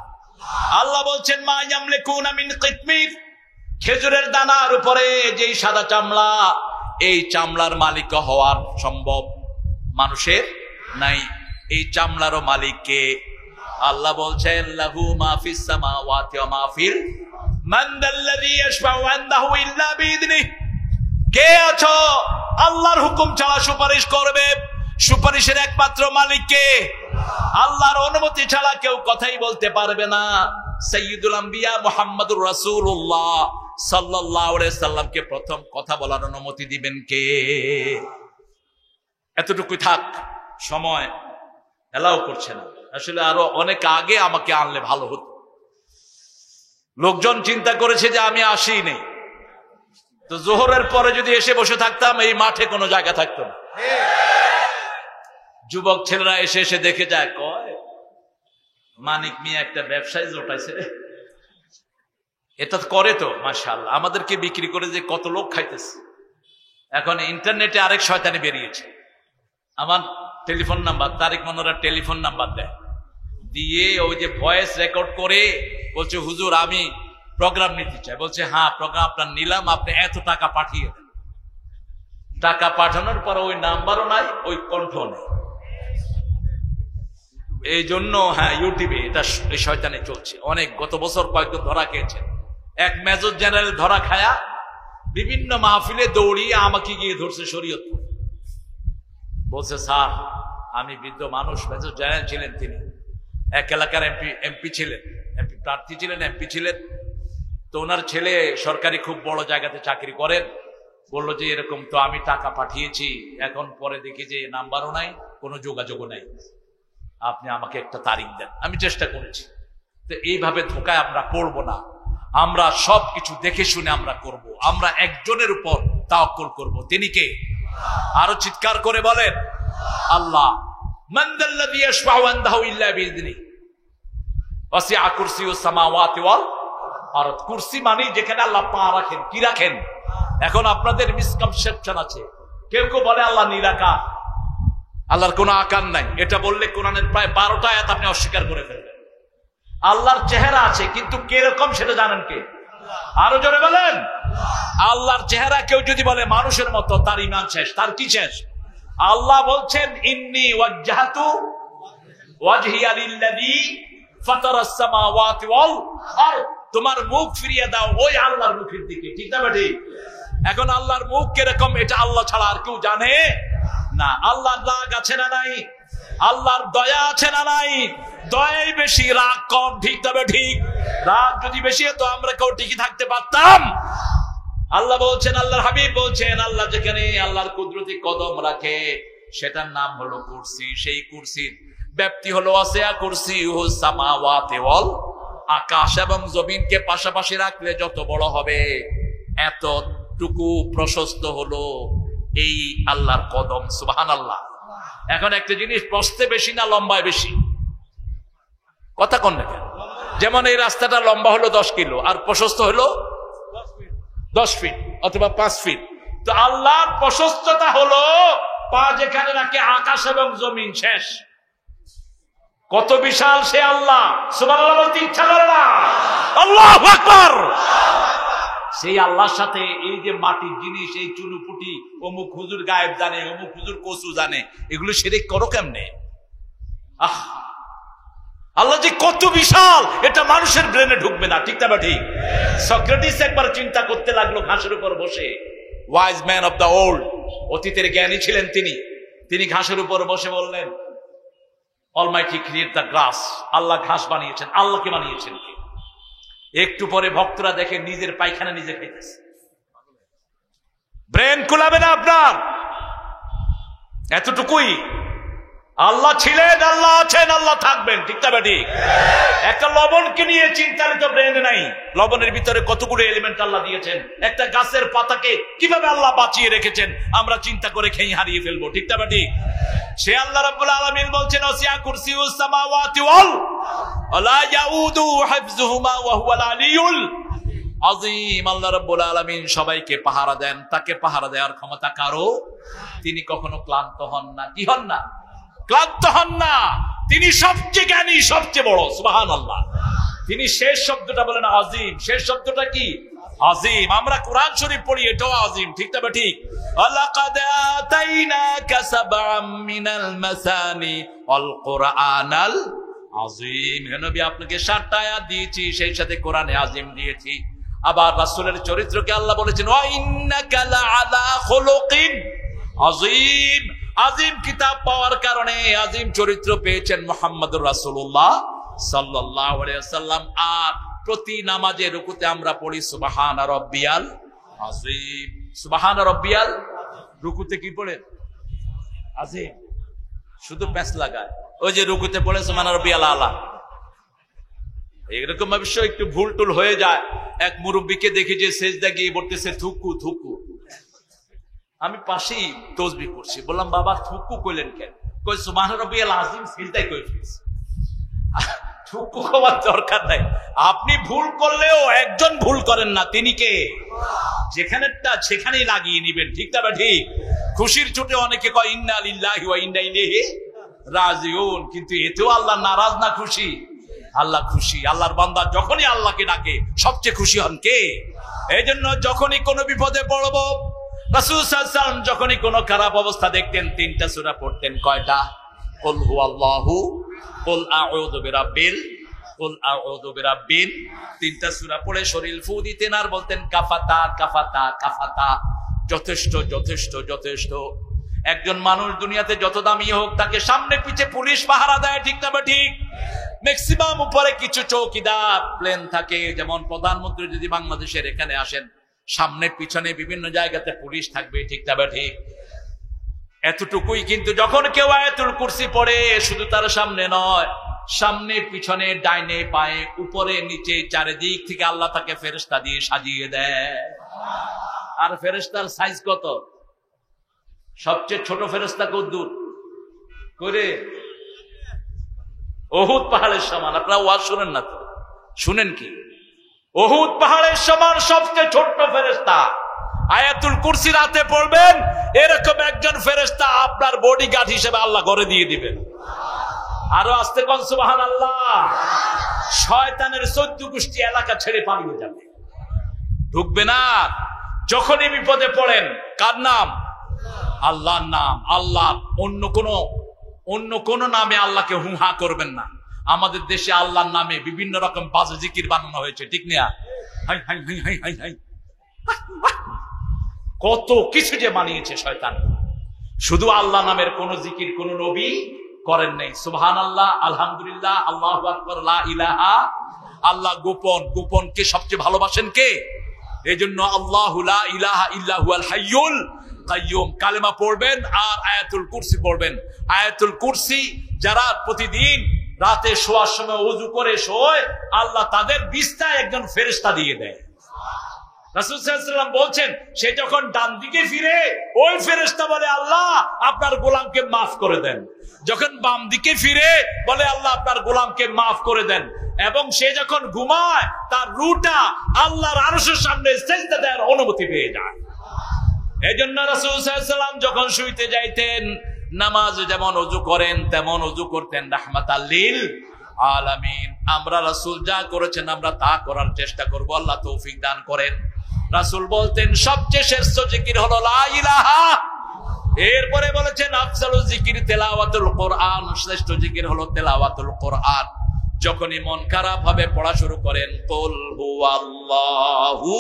আল্লাহ বলছেন, মা ইয়ামলিকুনা মিন কিতমির, খেজুরের দানার উপরে যেই সাদা চামড়া, এই চামড়ার মালিক হওয়ার সম্ভব মানুষের নাই। এই চামড়ারও মালিক কে? আল্লাহ বলছেন, লাহু মা ফিস সামাওয়াতি ওয়া মা ফিল, মান দাল্লাযী ইয়াশফাউ ইনদাহু ইল্লা বিইذনিহি। কে আছো আল্লাহর হুকুম ছাড়া সুপারিশ করবে? সুপারিশের একমাত্র মালিক কে? আল্লাহর অনুমতি ছাড়া কেউ কথাই বলতে পারবে না। সাইয়্যিদুল আম্বিয়া মুহাম্মদুর রাসূলুল্লাহ সাল্লাল্লাহু আলাইহি সাল্লামকে প্রথম কথা বলার অনুমতি দিবেন কে? এতটুকুই থাক, সময় এলাও করছে না। আসলে আরো অনেক আগে আমাকে আনলে ভালো হতো। লোকজন চিন্তা করেছে যে আমি আসি নেই, তো জোহরের পরে যদি এসে বসে থাকতাম এই মাঠে কোনো জায়গা থাকতো না। যুবক ছেলেরা এসে এসে দেখে যায়, কয় মানিক মিয়া একটা ব্যবসায় জোটাইছে। এটা করে তো মাশাআল্লাহ, আমাদেরকে বিক্রি করে যে কত লোক খাইতেছে। এখন ইন্টারনেটে আরেক শয়তানি বেরিয়েছে। আমার টেলিফোন নাম্বার, তারিক মনোরার টেলিফোন নাম্বার দেয়, দিয়ে ওই যে ভয়েস রেকর্ড করে বলছে, হুজুর আমি প্রোগ্রাম নিতে চাই। বলছে, হ্যাঁ প্রোগ্রাম আপনার নিলাম, আপনি এত টাকা পাঠিয়ে দেন। টাকা পাঠানোর পর ওই নাম্বারও নাই, ওই কণ্ঠ নেই। এই জন্য হ্যাঁ, ইউটিউবে এটা এই শয়তানি চলছে অনেক। গত বছর কয়েকজন ধরা খেয়েছে। এক মেজর জেনারেল ধরা খায়া বিভিন্ন মাহফিলে দৌড়িয়ে আমাকে গিয়ে ধরছে শরীয়তপুর। বলছে, স্যার আমি বৃদ্ধ মানুষ, মেজর জেনারেল ছিলেন তিনি, এক এলাকার এমপি ছিলেন, এমপি প্রার্থী ছিলেন, এমপি ছিলেন। তো ওনার ছেলে সরকারি খুব বড় জায়গাতে চাকরি করেন। বললো যে এরকম, তো আমি টাকা পাঠিয়েছি, এখন পরে দেখি যে নাম্বারও নাই, কোনো যোগাযোগও নাই, আপনি আমাকে একটা তারিখ দেন। আমি চেষ্টা করেছি। তো এইভাবে ধোকায় আমরা পড়বো না, আমরা সবকিছু দেখে শুনে আমরা করব। আমরা একজনের উপর তাওয়াক্কুল করব, তিনি কে? আরো চিৎকার করে বলেন, আল্লাহ। মান দাল্লাযী ইয়াশফাউ ইনদাহু ইল্লা বিইذনিহি ওয়াসিআ কুরসিয়ুস সামাওয়াতি ওয়াল আরদ। কুরসি মানে যেখানে আল্লাহ পা রাখেন। কি রাখেন? এখন আপনাদের মিসকনসেপশন আছে, কেউ কেউ বলে আল্লাহ নিরাকার, আল্লাহর কোনো আকার নাই। এটা বললে কোরআনের প্রায় 12টা আয়াত আপনি অস্বীকার করে ফেলবেন। আল্লাহর চেহারা আছে, কিন্তু কিরকম সেটা জানেন কে? আরো জোরে বলেন। আল্লাহর চেহারা কেউ যদি বলে মানুষের মতো, তার ঈমান শেষ। তার কি শেষ? আল্লাহ বলছেন, ইন্নী ওয়াজ্জাহতু ওয়াজহিয়া লিল্লাযী ফাতারাস সামাওয়াতি ওয়াল আরদ। তোমার মুখ ফিরিয়ে দাও ওই আল্লাহর মুখের দিকে, ঠিক না বেটি? এখন আল্লাহর মুখ কিরকম এটা আল্লাহ ছাড়া আর কেউ জানে না। আল্লাহর রাগ আছে না নাই? আল্লাহর দয়া আছে না নাই? দয়াই বেশি, রাগ কম, ঠিক তবে ঠিক। রাগ যদি বেশি হতো আমরা কেউ টিকে থাকতে পারতাম? আল্লাহ বলছেন, আল্লাহর হাবিব বলছেন, আল্লাহ যেখানে আল্লাহর কুদরতি কদম রাখে সেটার নাম হলো কুরসি। সেই কুরসির ব্যাপ্তি হলো ওয়াসিআ কুরসিয়ুস সামাওয়াতি ওয়াল, আকাশ এবং জমিনকে পাশাপাশি রাখলে যত বড় হবে এতটুকু প্রশস্ত হলো এই আল্লাহর কদম। সুবহানাল্লাহ। এখন একটা জিনিস, প্রস্থে বেশি না লম্বায় বেশি? কথা কোন না? যেমন এই রাস্তাটা লম্বা হলো 10 কিলো আর প্রশস্ত হলো 10 ফিট অথবা 5 ফিট। তো আল্লাহর প্রশস্ততা হলো পা যেখানে রাখে আকাশ এবং জমিন শেষ। কত বিশাল সে আল্লাহ! সুবহানাল্লাহ বলতে ইচ্ছা করে না? আল্লাহু আকবার। সেই আল্লাহর সাথে এই যে মাটির জিনিস, এই চুনুপুটি, অমুক হুজুর গায়েব জানে, অমুক হুজুর কসু জানে, এগুলো শিরক করো কেমনে? আল্লাহ যে কত বিশাল এটা মানুষের ব্রেনে ঢুকবে না, ঠিক না ঠিক? সক্রেটিস একবার চিন্তা করতে লাগলো ঘাসের উপর বসে, wise man of the old, অতীতের জ্ঞানী ছিলেন তিনি ঘাসের উপর বসে বললেন, অলমাইটি ক্রিয়েট দ্য গ্রাস, আল্লাহ ঘাস বানিয়েছেন, আল্লাহকে বানিয়েছেন কে? একটু পরে ভক্তরা দেখে নিজের পায়খানা নিজে খাইতেছে। ব্রেন কুলাবে না আপনার, এতটুকুই। আল্লাহ ছিলেন, আল্লাহ আছেন, আল্লাহ থাকবেন, ঠিক না ঠিক? একটা লবণকে নিয়ে চিন্তার তো ব্রেন নাই। লবণের ভিতরে কতগুলো এলিমেন্ট আল্লাহ দিয়েছেন, একটা গাছের পাতাকে কিভাবে আল্লাহ বাঁচিয়ে রেখেছেন, আমরা চিন্তা করে খেয়ে হারিয়ে ফেলবো, ঠিক না ঠিক? সে আল্লাহ রাব্বুল আলামিন বলছেন, ওয়াসিআ কুরসিয়ুস সামাওয়াতি ওয়াল লা ইয়াউদু হিফযুহুমা ওয়া হুয়াল আলিয়ুল আযীম। আল্লাহ রাব্বুল আলামিন সবাইকে পাহারা দেন, তাকে পাহারা দেওয়ার ক্ষমতা কারো। তিনি কখনো ক্লান্ত হন না। কি হন না? ক্লান্ত হন না। তিনি সবচেয়ে জ্ঞানী, সবচেয়ে বড়। সুবহানাল্লাহ। তিনি শেষ শব্দটা বলেন আযীম। শেষ শব্দটা কি? আযীম। আমরা কোরআন শরীফ পড়ি, এটাও আযীম, ঠিক না ঠিক? আলাকাদ আতাইনাকা সাবআম মিনাল মাসানি ওয়াল কুরআনাল আযীম। হে নবী, আপনাকে 7টা আয়াত দিয়েছি, সেই সাথে কোরআনে আযীম দিয়েছি। আবার রাসূলের চরিত্রকে আল্লাহ বলেছেন, ওয়া ইন্নাকা লাআলা খুলুকিন আযীম। আযীম কিতাব পাওয়ার কারণে আযীম চরিত্র পেয়েছেন মুহাম্মদুর রাসূলুল্লাহ সাল্লাল্লাহু আলাইহি ওয়াসাল্লাম। আর প্রতি নামাজে রুকুতে আমরা পড়ি সুবহান রাব্বিয়াল আযীম। সুবহান রাব্বিয়াল, রুকুতে কি পড়ে? আযীম। শুধু প্যাঁচ লাগায়, ওই যে রুকুতে পড়ে সুবহান রাব্বিয়াল আলা। এরকম অবশ্য একটু ভুল টুল হয়ে যায়। এক মুরব্বীকে দেখি যে সেজদা গিয়ে পড়তেছে থুকু থুকু। আমি পাশেই তসবিহ করছি, বললাম বাবা থুকু কইলেন কেন? কই সুবহান রাব্বিয়াল আযীম সিজদাই কই ফেলছে। থুকু হওয়ার দরকার নাই। আপনি ভুল করলেও একজন ভুল করেন না, তিনি কে? যেখানেরটা সেখানেই লাগিয়ে নিবেন, ঠিক না ঠিক? খুশির চোটে অনেকে কয় ইন্না লিল্লাহি ওয়া ইন্না ইলাইহি রাজিউন, কিন্তু এতেও আল্লাহ নারাজ না খুশি? আল্লাহ খুশি। আল্লাহর বান্দা যখনই আল্লাহকে ডাকে সবচেয়ে খুশি হন কে? এই জন্য যখনই কোনো বিপদে পড়ব, রাসূল সাল্লাল্লাহু আলাইহি ওয়াসাল্লাম যখনই কোনো খারাপ অবস্থা দেখতেন 3টা সূরা পড়তেন। কয়টা? কুল হুয়াল্লাহু, কুল আউযু বিরাব্বিল, কুল আউযু বিরাব্বিন। 3টা সূরা পড়ে শরীর ফু দিতেন আর বলতেন কাফাতা কাফাতা কাফাতা, যথেষ্ট যথেষ্ট যথেষ্ট। একজন মানুষ দুনিয়াতে যত দামি হোক, তাকে সামনে পিছে পুলিশ পাহারা দেয়, ঠিক না ঠিক? ম্যাক্সিমাম উপরে কিছু চৌকিদার প্লেন থাকে, যেমন প্রধানমন্ত্রী যদি বাংলাদেশের এখানে আসেন, সামনে পিছনে বিভিন্ন জায়গাতে পুলিশ থাকবে, ঠিক না ঠিক? এতটুকুই। কিন্তু যখন কেউ আয়াতুল কুরসি পড়ে, শুধু তার সামনে নয়, সামনে পিছনে ডাইনে বাঁয়ে উপরে নিচে চারিদিক থেকে আল্লাহ তাকে ফেরেশতা দিয়ে সাজিয়ে দেয়। আর ফেরেশতার সাইজ কত? সবচেয়ে ছোট ফেরেশতা কদ্দুর করে? উহুদ পাহাড়ের সমান। আপনারা ওয়াজ শুনেন না তো? শুনেন কি? উহুদ পাহাড়ের সমান সবচেয়ে ছোট্ট ফেরেশতা। আয়াতুল কুরসি রাতে পড়বেন, এরকম একজন ফেরেশতা আপনার বডিগার্ড হিসেবে আল্লাহ করে দিয়ে দিবেন। আরো আস্তে কোন সুবহানাল্লাহ। শয়তানের 14 গোষ্ঠী এলাকা ছেড়ে পালিয়ে যাবে, ঢুকবে না। যখনই বিপদে পড়েন, কার নাম? আল্লাহর নাম। আল্লাহ, অন্য কোন নামে আল্লাহকে হুহা করবেন না। আমাদের দেশে আল্লাহর নামে বিভিন্ন রকম বাজে জিকির বানানো হয়েছে, ঠিক না? High high high high high high, কত কিছু যে বানিয়েছে শয়তান। শুধু আল্লাহ নামের কোন জিকির কোন নবী করেন নাই। সুবহানাল্লাহ, আলহামদুলিল্লাহ, আল্লাহু আকবার, লা ইলাহা। আল্লাহ গোপন, গোপনকে সবচেয়ে ভালোবাসেন কে? এজন্য আল্লাহু লা ইলাহা ইল্লা হুয়াল হাইয়ুল কাইয়ুম কালেমা পড়বেন আর আয়াতুল কুরসি পড়বেন। আয়াতুল কুরসি যারা প্রতিদিন রাতে শোয়ার সময় ওযু করে শোয়, আল্লাহ তাদের বিছানায় একজন ফেরেশতা দিয়ে দেয়। রাসূল সাল্লাল্লাহু আলাইহি ওয়াসাল্লাম বলছেন, সে যখন ডান দিকে ফিরে, ওই ফেরেশতা বলে আল্লাহ আপনার গোলামকে মাফ করে দেন। যখন বাম দিকে ফিরে, বলে আল্লাহ আপনার গোলামকে মাফ করে দেন। এবং সে যখন ঘুমায়, তার রূহটা আল্লাহর আরশের সামনে সিজদা দেওয়ার অনুমতি পেয়ে যায়। এজন্য রাসূল সাল্লাল্লাহু আলাইহি ওয়াসাল্লাম যখন শুইতে যাইতেন, নামাজ যেমন ওযু করেন তেমন ওযু করতেন রাহমাতাল লিল আলামিন। আমরা রাসূল যা করেছেন আমরা তা করার চেষ্টা করব। আল্লাহ তৌফিক দান করেন। রাসূল বলতেন সবচেয়ে শ্রেষ্ঠ জিকির হলো লা ইলাহা। এরপরে বলেছেন আফজালুল জিকির তেলাওয়াতুল কোরআন, শ্রেষ্ঠ জিকির হলো তেলাওয়াতুল কোরআন। যখনই মন খারাপ হবে পড়া শুরু করেন কুল হুয়াল্লাহু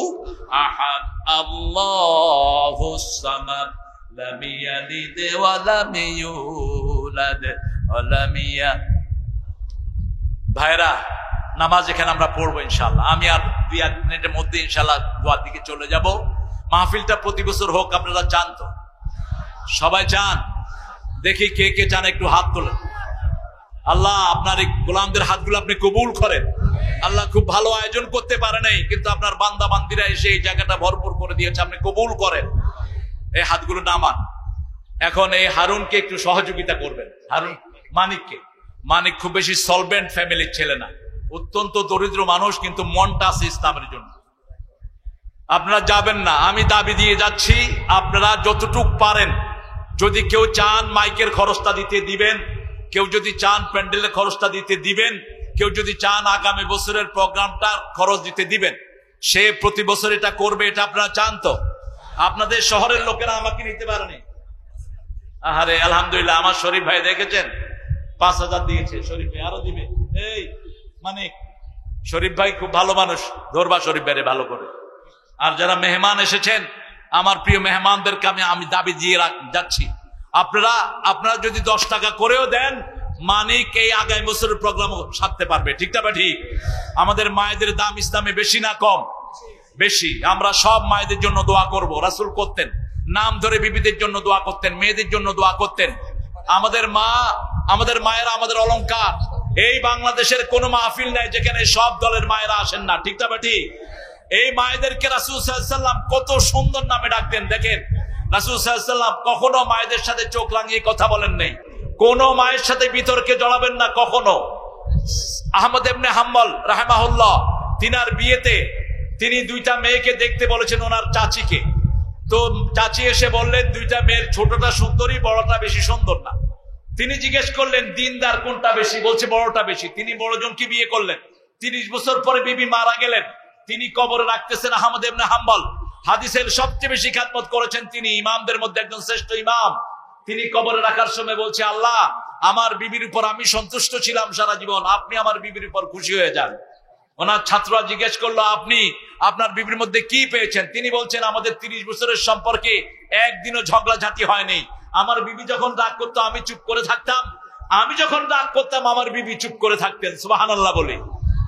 আহাদ আল্লাহুস সামাদ লাম ইয়ালিদ ওয়া লাম ইউলাদ ওয়া লাম ইয়া। ভাইরা, নামাজ এখানে আমরা পড়বো ইনশাআল্লাহ। আমি আর 2-1 মিনিটের মধ্যে ইনশাআল্লাহ দোয়ার দিকে চলে যাব। মাহফিলটা প্রতি বছর হোক, আপনারা চান তো? সবাই চান? দেখি কে কে চান, একটু হাত তোলেন। আল্লাহ আপনার এই গোলামদের হাতগুলো আপনি কবুল করেন। আল্লাহ খুব ভালো আয়োজন করতে পারে নাই, কিন্তু আপনার বান্দা বান্দিরা এসে এই জায়গাটা ভরপুর করে দিয়েছে, আপনি কবুল করেন। এই হাতগুলো নামান। এখন এই হারুনকে একটু সহযোগিতা করবেন। হারুন মানিককে। মানিক খুব বেশি সলভেন্ট ফ্যামিলির ছেলে না, অত্যন্ত দরিদ্র মানুষ, কিন্তু মনটা আছে ইসলামের জন্য। আপনারা যাবেন না, আমি দাবি দিয়ে যাচ্ছি, আপনারা যতটুক পারেন, যদি কেউ চান মাইকের খরচটা দিতে দিবেন, কেউ যদি চান প্যান্ডেলের খরচটা দিতে দিবেন, কেউ যদি চান আগামী বছরের প্রোগ্রামটার খরচ দিতে দিবেন। সে প্রতি বছর এটা করবে, এটা আপনারা চান তো? আপনাদের শহরের লোকেরা আমাকে নিতে পারেনি। আহারে আলহামদুলিল্লাহ, আমার শরীফ ভাই দেখেছেন 5,000 দিয়েছে, শরীফ ভাই আরো দিবে। এই মানে শরীফ ভাই খুব ভালো মানুষ, ধরবা শরীফ ভাইরে ভালো করে। আর যারা মেহমান এসেছেন, আমার প্রিয় মেহমানদেরকে আমি দাবি দিয়ে যাচ্ছি, আপনারা যদি 10 টাকা করেও দেন, মানিক এই আগামী বছরের প্রোগ্রাম সারতে পারবে। ঠিক না? ঠিক। আমাদের মায়েদের দাম ইসলামে বেশি না কম? বেশি। আমরা সব মায়েদের জন্য দোয়া করব। রাসূল করতেন, নাম ধরে বিবিদের জন্য দোয়া করতেন, মেয়েদের জন্য দোয়া করতেন। আমাদের মায়েরা আমাদের অলংকার। এই বাংলাদেশের কোন মাহফিল নাই যেখানে সব দলের মায়েরা আসেন না। ঠিক না? ঠিক। এই মায়েদেরকে রাসূল সাল্লাল্লাহু আলাইহি ওয়াসাল্লাম কত সুন্দর নামে ডাকতেন। দেখেন, রাসূল সাল্লাল্লাহু আলাইহি ওয়াসাল্লাম কখনো মায়েদের সাথে চোখ রাঙিয়ে কথা বলেন নাই, কোন মায়ের সাথে বিতর্কে জড়াবেন না কখনো। আহমদ ইবনে হাম্বল রাহিমাহুল্লাহ, তিনার বিয়েতে তিনি 2টা মেয়েকে দেখতে বলেছেন ওনার চাচিকে। তো চাচি এসে বললেন 2টা মেয়ের ছোটটা সুন্দরী, বড়টা বেশি সুন্দর না। তিনি জিজ্ঞেস করলেন দিনদার কোনটা বেশি? বলছে বড়টা বেশি। তিনি বড়জনকে বিয়ে করলেন। 30 বছর পরে বিবি মারা গেলেন, তিনি কবরে রাখতেছেন আহমদ ইবনে হাম্বল। হাদিসের সবচেয়ে বেশি খিদমত করেছেন তিনি, ইমামদের মধ্যে একজন শ্রেষ্ঠ ইমাম। তিনি কবরে রাখার সময় বলছে, আল্লাহ আমার বিবির উপর আমি সন্তুষ্ট ছিলাম সারা জীবন, আপনি আমার বিবির উপর খুশি হয়ে যান। ওনার ছাত্ররা জিজ্ঞেস করলো, আপনি আপনার বিবির মধ্যে কি পেয়েছেন? তিনি বলছেন, আমাদের 30 বছরের সম্পর্কে একদিনও ঝগড়াঝাটি হয়নি। আমার বিবি যখন রাগ করতো আমি চুপ করে থাকতাম, আমি যখন রাগ করতাম আমার বিবি চুপ করে থাকতেন। সুবহানাল্লাহ বলে।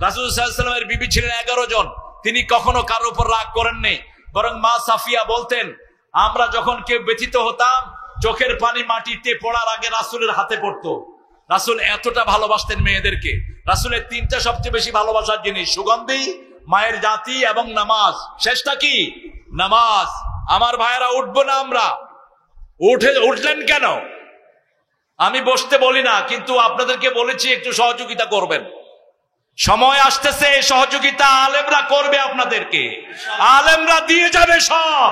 রাসূল সাল্লাল্লাহু আলাইহি ওয়াসাল্লামের বিবি ছিলেন 11 জন। তিনি কখনো কারো উপর রাগ করেননি, বরং মা সাফিয়া বলতেন, আমরা যখন কেউ ব্যথিত হতাম, চোখের পানি মাটিতে পড়ার আগে রাসূলের হাতে পড়তো। রাসূল এতটা ভালোবাসতেন মেয়েদেরকে। রাসূলের 3টা সবচেয়ে বেশি ভালোবাসার জিনিস, সুগন্ধি, মায়ের জাতি এবং নামাজ। শেষটা কি? নামাজ। আমার ভাইয়েরা, উঠবো না আমরা? উঠলেন কেন? আমি বসতে বলি না, কিন্তু আপনাদেরকে বলেছি একটু সহযোগিতা করবেন। সময় আসতেছে, সহযোগিতা আলেমরা করবে আপনাদেরকে, আলেমরা দিয়ে যাবে সব।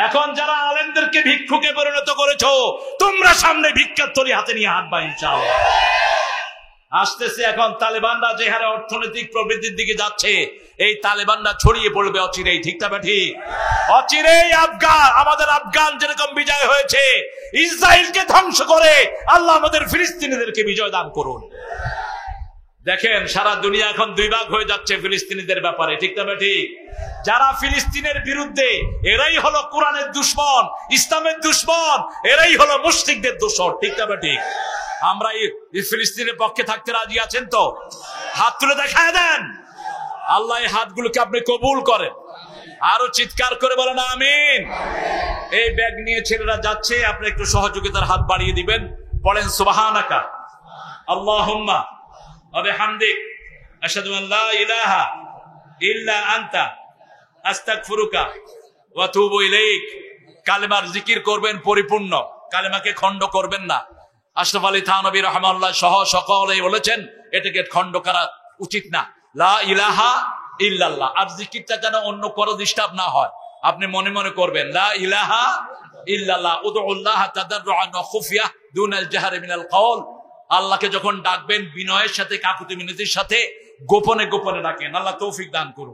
এখন যারা আলেমদেরকে ভিক্ষুকে পরিণত করেছো, তোমরা সামনে ভিক্ষার থলি হাতে নিয়ে হাঁটবা ইনশাআল্লাহ। আসতেছে এখন তালেবানরা যে হারে অর্থনৈতিক প্রবৃদ্ধির দিকে যাচ্ছে, এই তালেবানরা ছড়িয়ে পড়বে অচিরেই। ঠিক না ঠিক? অচিরেই আমাদের আফগান যেরকম বিজয় হয়েছে, ইসরায়েলকে ধ্বংস করে আল্লাহ আমাদের ফিলিস্তিনিদেরকে বিজয় দান করুন। দেখেন, সারা দুনিয়া এখন 2 ভাগ হয়ে যাচ্ছে ফিলিস্তিনিদের ব্যাপারে। ঠিক না ঠিক? যারা ফিলিস্তিনের বিরুদ্ধে, এরাই হলো কোরআনের দুশমন, ইসলামের দুশমন, এরাই হলো মুশরিকদের দোসর। ঠিক না ঠিক? আমরা এই ফিলিস্তিনের পক্ষে থাকতে রাজি আছেন তো? হাত তুলে দেখায় দেন। আল্লাহ এই হাতগুলোকে আপনি কবুল করেন। আরো চিৎকার করে বলেন আমিন। এই ব্যাগ নিয়ে ছেলেরা যাচ্ছে, আপনি একটু সহযোগিতার হাত বাড়িয়ে দিবেন। পড়েন সুবহানাকা আল্লাহুম্মা ওয়া বিহামদিক আশহাদু আন লা ইলাহা ইল্লা আনতা আস্তাগফিরুকা ওয়া আতুবু ইলাইক। কালেমার জিকির করবেন পরিপূর্ণ, কালেমাকে খণ্ড করবেন না। আশরাফ আলী থানভী রাহমাহুল্লাহ সহ সকলেই বলেছেন এটাকে খণ্ড করা উচিত না। লা ইলাহা ইল্লাল্লাহ। আর জিকিরটা যেন অন্য কোনো ডিস্টার্ব না হয়, আপনি মনে মনে করবেন লা ইলাহা ইল্লাল্লাহ। উদউল্লাহ তাদাররুআন ওয়া খুফিয়া দুনাল জাহরি মিনাল কওল। আল্লাহকে যখন ডাকবেন বিনয়ের সাথে, কাকুতি মিনতির সাথে, গোপনে গোপনে ডাকেন। আল্লাহ তৌফিক দান করুন।